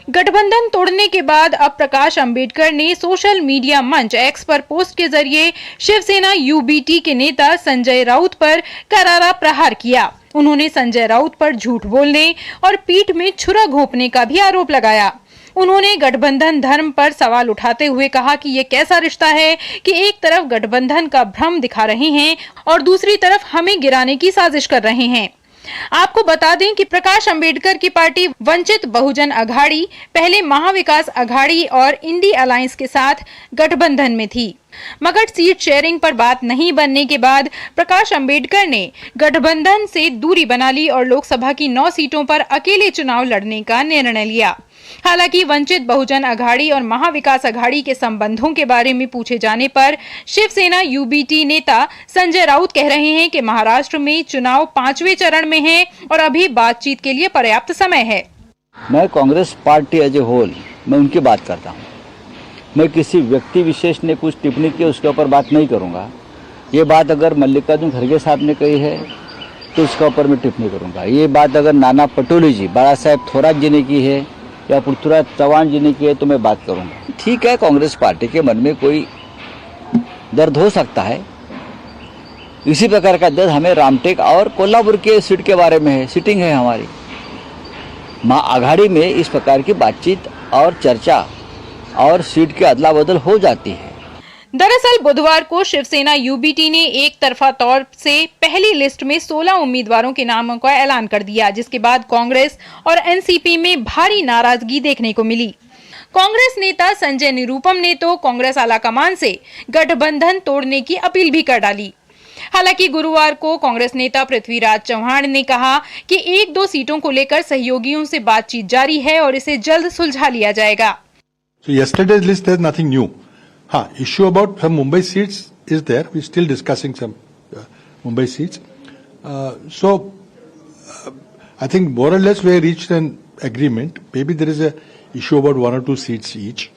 गठबंधन तोड़ने के बाद अब प्रकाश अंबेडकर ने सोशल मीडिया मंच एक्स पर पोस्ट के जरिए शिवसेना यूबीटी के नेता संजय राउत पर करारा प्रहार किया। उन्होंने संजय राउत पर झूठ बोलने और पीठ में छुरा घोंपने का भी आरोप लगाया। उन्होंने गठबंधन धर्म पर सवाल उठाते हुए कहा कि ये कैसा रिश्ता है कि एक तरफ गठबंधन का भ्रम दिखा रहे हैं और दूसरी तरफ हमें गिराने की साजिश कर रहे हैं। आपको बता दें कि प्रकाश अंबेडकर की पार्टी वंचित बहुजन अघाड़ी पहले महाविकास अघाड़ी और इंडी अलायंस के साथ गठबंधन में थी, मगर सीट शेयरिंग पर बात नहीं बनने के बाद प्रकाश अंबेडकर ने गठबंधन से दूरी बना ली और लोकसभा की 9 सीटों पर अकेले चुनाव लड़ने का निर्णय लिया। हालांकि वंचित बहुजन अघाड़ी और महाविकास अघाड़ी के संबंधों के बारे में पूछे जाने पर शिवसेना यूबीटी नेता संजय राउत कह रहे हैं कि महाराष्ट्र में चुनाव 5वें चरण में है और अभी बातचीत के लिए पर्याप्त समय है। मैं Congress party as a whole मैं उनकी बात करता हूँ। मैं किसी व्यक्ति विशेष ने कुछ टिप्पणी की उसके ऊपर बात नहीं करूँगा। ये बात अगर मल्लिकार्जुन खड़गे साहब ने कही है तो उसके ऊपर मैं टिप्पणी करूँगा। ये बात अगर नाना पटोले जी, बाला साहेब थोरात जी ने की है या पृथ्वीराज चौहान जी ने की है तो मैं बात करूँगा। ठीक है, कांग्रेस पार्टी के मन में कोई दर्द हो सकता है। इसी प्रकार का दर्द हमें रामटेक और कोल्हापुर के सीट के बारे में है। सीटिंग है हमारी आघाड़ी में, इस प्रकार की बातचीत और चर्चा और सीट के अदला बदल हो जाती है। दरअसल बुधवार को शिवसेना यूबीटी ने एक तरफा तौर से पहली लिस्ट में 16 उम्मीदवारों के नामों का ऐलान कर दिया, जिसके बाद कांग्रेस और एनसीपी में भारी नाराजगी देखने को मिली। कांग्रेस नेता संजय निरुपम ने तो कांग्रेस आलाकमान से गठबंधन तोड़ने की अपील भी कर डाली। हालांकि गुरुवार को कांग्रेस नेता पृथ्वीराज चौहान ने कहा कि 1-2 सीटों को लेकर सहयोगियों से बातचीत जारी है और इसे जल्द सुलझा लिया जाएगा। So yesterday's list, there's nothing new. Issue about some Mumbai seats is there. We're still discussing some Mumbai seats. I think more or less we reached an agreement. Maybe there is a issue about 1 or 2 seats each.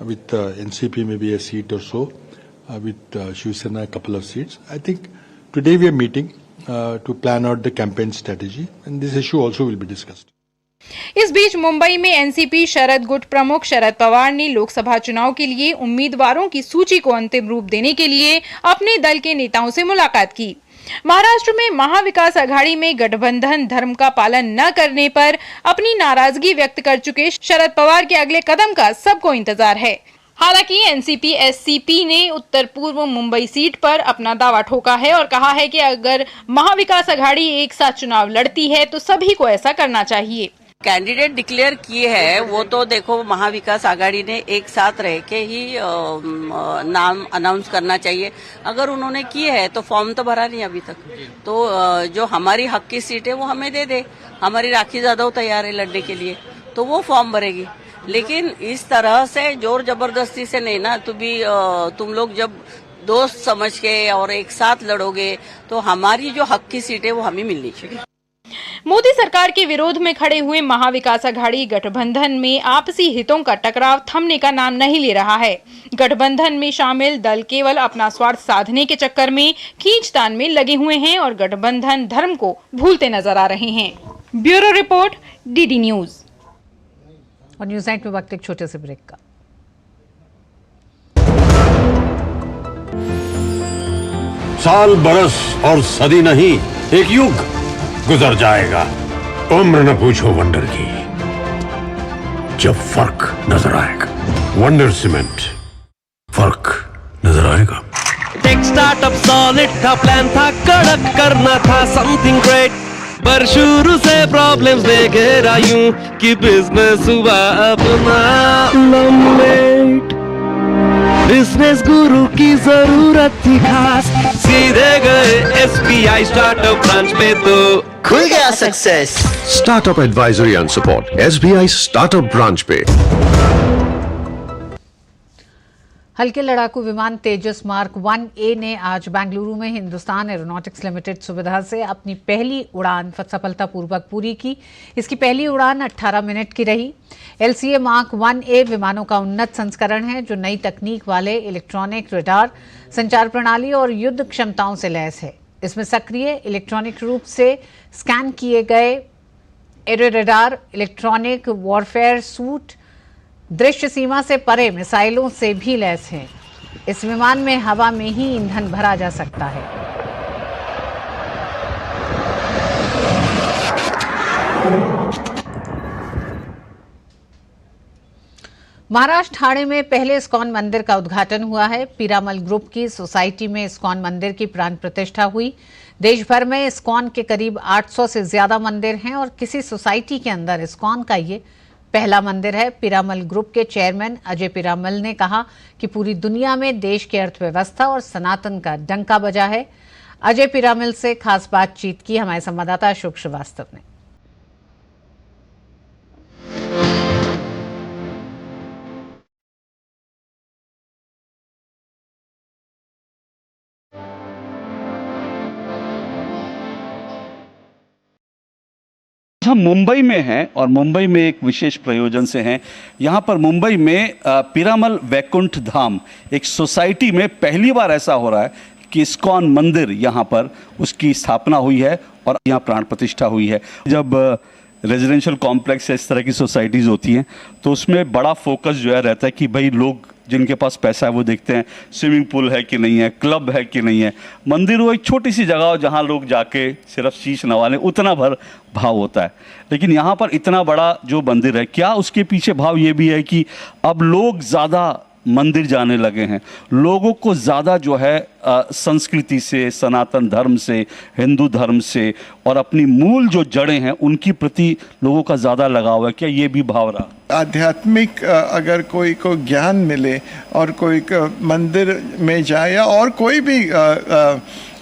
With NCP maybe a seat or so. With Shiv Sena a couple of seats. I think today we are meeting to plan out the campaign strategy, and this issue also will be discussed. इस बीच मुंबई में NCP शरद गुट प्रमुख शरद पवार ने लोकसभा चुनाव के लिए उम्मीदवारों की सूची को अंतिम रूप देने के लिए अपने दल के नेताओं से मुलाकात की। महाराष्ट्र में महाविकास अघाड़ी में गठबंधन धर्म का पालन न करने पर अपनी नाराजगी व्यक्त कर चुके शरद पवार के अगले कदम का सबको इंतजार है। हालांकि एनसीपी एससीपी ने उत्तर पूर्व मुंबई सीट पर अपना दावा ठोका है और कहा है कि अगर महाविकास अघाड़ी एक साथ चुनाव लड़ती है तो सभी को ऐसा करना चाहिए। कैंडिडेट डिक्लेयर किए हैं वो तो देखो महाविकास आघाड़ी ने एक साथ रह के ही नाम अनाउंस करना चाहिए। अगर उन्होंने किए है तो फॉर्म तो भरा नहीं अभी तक, तो जो हमारी हक की सीट है वो हमें दे दे। हमारी राखी यादव तैयार है लड़ने के लिए तो वो फॉर्म भरेगी, लेकिन इस तरह से जोर जबरदस्ती से नहीं ना। तुम लोग जब दोस्त समझ के और एक साथ लड़ोगे तो हमारी जो हक की सीट है वो हमें मिलनी चाहिए। मोदी सरकार के विरोध में खड़े हुए महाविकास अघाड़ी गठबंधन में आपसी हितों का टकराव थमने का नाम नहीं ले रहा है। गठबंधन में शामिल दल केवल अपना स्वार्थ साधने के चक्कर में खींचतान में लगे हुए हैं और गठबंधन धर्म को भूलते नजर आ रहे हैं। Bureau report, DD news. और न्यूज नाइट में वक्त एक छोटे से ब्रेक का। साल बरस और सदी नहीं, एक युग गुजर जाएगा। उम्र न पूछो वंडर की, जब फर्क नजर आएगा। वंडर सीमेंट, फर्क नजर आएगा। टेक स्टार्टअप सॉलिड था, प्लान था कड़क, करना था समथिंग ग्रेट, पर शुरू से प्रॉब्लम्स ले घेरा यूं कि बिजनेस हुआ अपना लंबेट। बिजनेस गुरु की जरूरत थी खास, सीधे गए एसबीआई स्टार्टअप ब्रांच पे तो खुल गया success. Startup advisory and support SBI startup branch पे। हल्के लड़ाकू विमान तेजस मार्क 1A ने आज बेंगलुरु में हिंदुस्तान एरोनॉटिक्स लिमिटेड सुविधा से अपनी पहली उड़ान सफलतापूर्वक पूरी की। इसकी पहली उड़ान 18 मिनट की रही। LCA मार्क 1A विमानों का उन्नत संस्करण है जो नई तकनीक वाले इलेक्ट्रॉनिक रडार, संचार प्रणाली और युद्ध क्षमताओं से लैस है। इसमें सक्रिय इलेक्ट्रॉनिक रूप से स्कैन किए गए arrow radar, electronic warfare suit, दृश्य सीमा से परे मिसाइलों से भी लैस है। इस विमान में हवा में ही ईंधन भरा जा सकता है। महाराष्ट्र ठाणे में पहले इस्कॉन मंदिर का उद्घाटन हुआ है। पीरामल ग्रुप की सोसाइटी में इस्कॉन मंदिर की प्राण प्रतिष्ठा हुई। देश भर में इस्कॉन के करीब 800 से ज्यादा मंदिर हैं और किसी सोसाइटी के अंदर इस्कॉन का ये पहला मंदिर है। पीरामल ग्रुप के चेयरमैन अजय पीरामल ने कहा कि पूरी दुनिया में देश की अर्थव्यवस्था और सनातन का डंका बजा है। अजय पीरामल से खास बातचीत की हमारे संवाददाता अशोक श्रीवास्तव ने। हम मुंबई में हैं और मुंबई में एक विशेष प्रयोजन से हैं। यहाँ पर मुंबई में पीरामल वैकुंठ धाम एक सोसाइटी में पहली बार ऐसा हो रहा है कि इस्कॉन मंदिर यहाँ पर उसकी स्थापना हुई है और यहाँ प्राण प्रतिष्ठा हुई है। जब रेजिडेंशियल कॉम्प्लेक्स या इस तरह की सोसाइटीज़ होती हैं तो उसमें बड़ा फोकस जो है रहता है कि भाई लोग जिनके पास पैसा है वो देखते हैं स्विमिंग पूल है कि नहीं है, क्लब है कि नहीं है। मंदिर वो एक छोटी सी जगह हो जहाँ लोग जाके सिर्फ शीश नवा लें, उतना भर भाव होता है। लेकिन यहाँ पर इतना बड़ा जो मंदिर है, क्या उसके पीछे भाव ये भी है कि अब लोग ज़्यादा मंदिर जाने लगे हैं। लोगों को ज़्यादा जो है संस्कृति से, सनातन धर्म से, हिंदू धर्म से और अपनी मूल जो जड़ें हैं उनकी प्रति लोगों का ज़्यादा लगाव है। क्या ये भी भाव रहा? आध्यात्मिक अगर कोई को ज्ञान मिले और कोई मंदिर में जाए या और कोई भी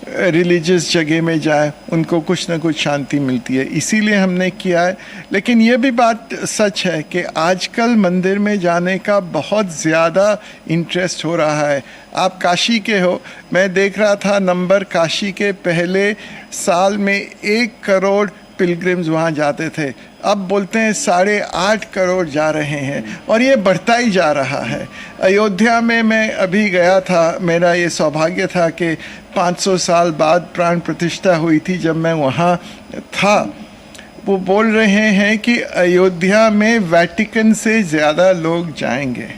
रिलीजियस जगह में जाए, उनको कुछ ना कुछ शांति मिलती है, इसीलिए हमने किया है। लेकिन ये भी बात सच है कि आजकल मंदिर में जाने का बहुत ज़्यादा इंटरेस्ट हो रहा है। आप काशी के हो, मैं देख रहा था नंबर, काशी के पहले साल में 1 करोड़ पिलग्रिम्स वहाँ जाते थे, अब बोलते हैं 8.5 करोड़ जा रहे हैं और ये बढ़ता ही जा रहा है। अयोध्या में मैं अभी गया था, मेरा ये सौभाग्य था कि 500 साल बाद प्राण प्रतिष्ठा हुई थी। जब मैं वहाँ था, वो बोल रहे हैं कि अयोध्या में वेटिकन से ज़्यादा लोग जाएंगे।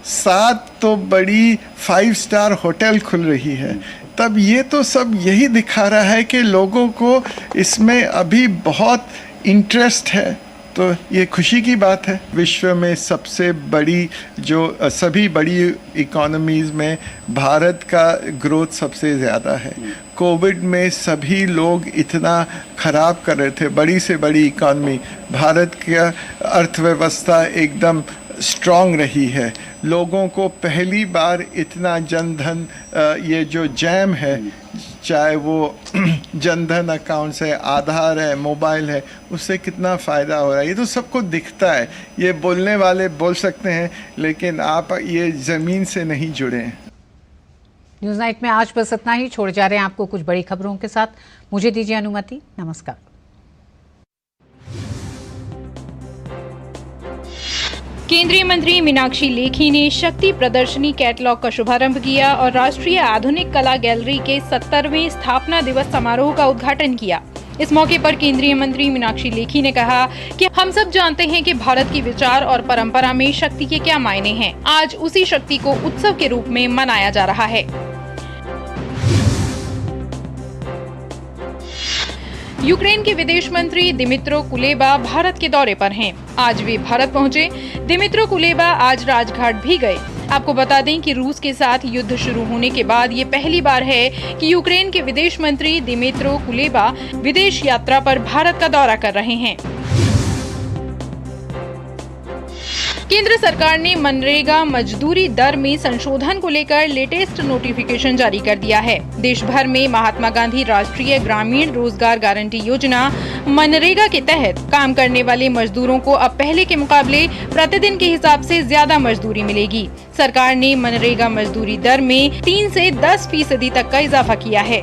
7 तो बड़ी 5 स्टार होटल खुल रही है। तब ये तो सब यही दिखा रहा है कि लोगों को इसमें अभी बहुत इंटरेस्ट है, तो ये खुशी की बात है। विश्व में सबसे बड़ी जो सभी बड़ी इकोनॉमीज़ में भारत का ग्रोथ सबसे ज़्यादा है। कोविड में सभी लोग इतना ख़राब कर रहे थे, बड़ी से बड़ी इकोनॉमी, भारत की अर्थव्यवस्था एकदम स्ट्रॉन्ग रही है। लोगों को पहली बार इतना जनधन, ये जो जैम है, चाहे वो जनधन अकाउंट्स है, आधार है, मोबाइल है, उससे कितना फ़ायदा हो रहा है, ये तो सबको दिखता है। ये बोलने वाले बोल सकते हैं, लेकिन आप ये ज़मीन से नहीं जुड़े हैं। न्यूज़ नाइट में आज बस इतना ही। छोड़ जा रहे हैं आपको कुछ बड़ी खबरों के साथ। मुझे दीजिए अनुमति। नमस्कार। केंद्रीय मंत्री मीनाक्षी लेखी ने शक्ति प्रदर्शनी कैटलॉग का शुभारंभ किया और राष्ट्रीय आधुनिक कला गैलरी के 70वें स्थापना दिवस समारोह का उद्घाटन किया। इस मौके पर केंद्रीय मंत्री मीनाक्षी लेखी ने कहा कि हम सब जानते हैं कि भारत की विचार और परंपरा में शक्ति के क्या मायने हैं। आज उसी शक्ति को उत्सव के रूप में मनाया जा रहा है। यूक्रेन के विदेश मंत्री दिमित्रो कुलेबा भारत के दौरे पर हैं। आज वे भारत पहुंचे। दिमित्रो कुलेबा आज राजघाट भी गए। आपको बता दें कि रूस के साथ युद्ध शुरू होने के बाद ये पहली बार है कि यूक्रेन के विदेश मंत्री दिमित्रो कुलेबा विदेश यात्रा पर भारत का दौरा कर रहे हैं। केंद्र सरकार ने मनरेगा मजदूरी दर में संशोधन को लेकर लेटेस्ट नोटिफिकेशन जारी कर दिया है। देश भर में महात्मा गांधी राष्ट्रीय ग्रामीण रोजगार गारंटी योजना मनरेगा के तहत काम करने वाले मजदूरों को अब पहले के मुकाबले प्रतिदिन के हिसाब से ज्यादा मजदूरी मिलेगी। सरकार ने मनरेगा मजदूरी दर में 3 से 10% तक का इजाफा किया है।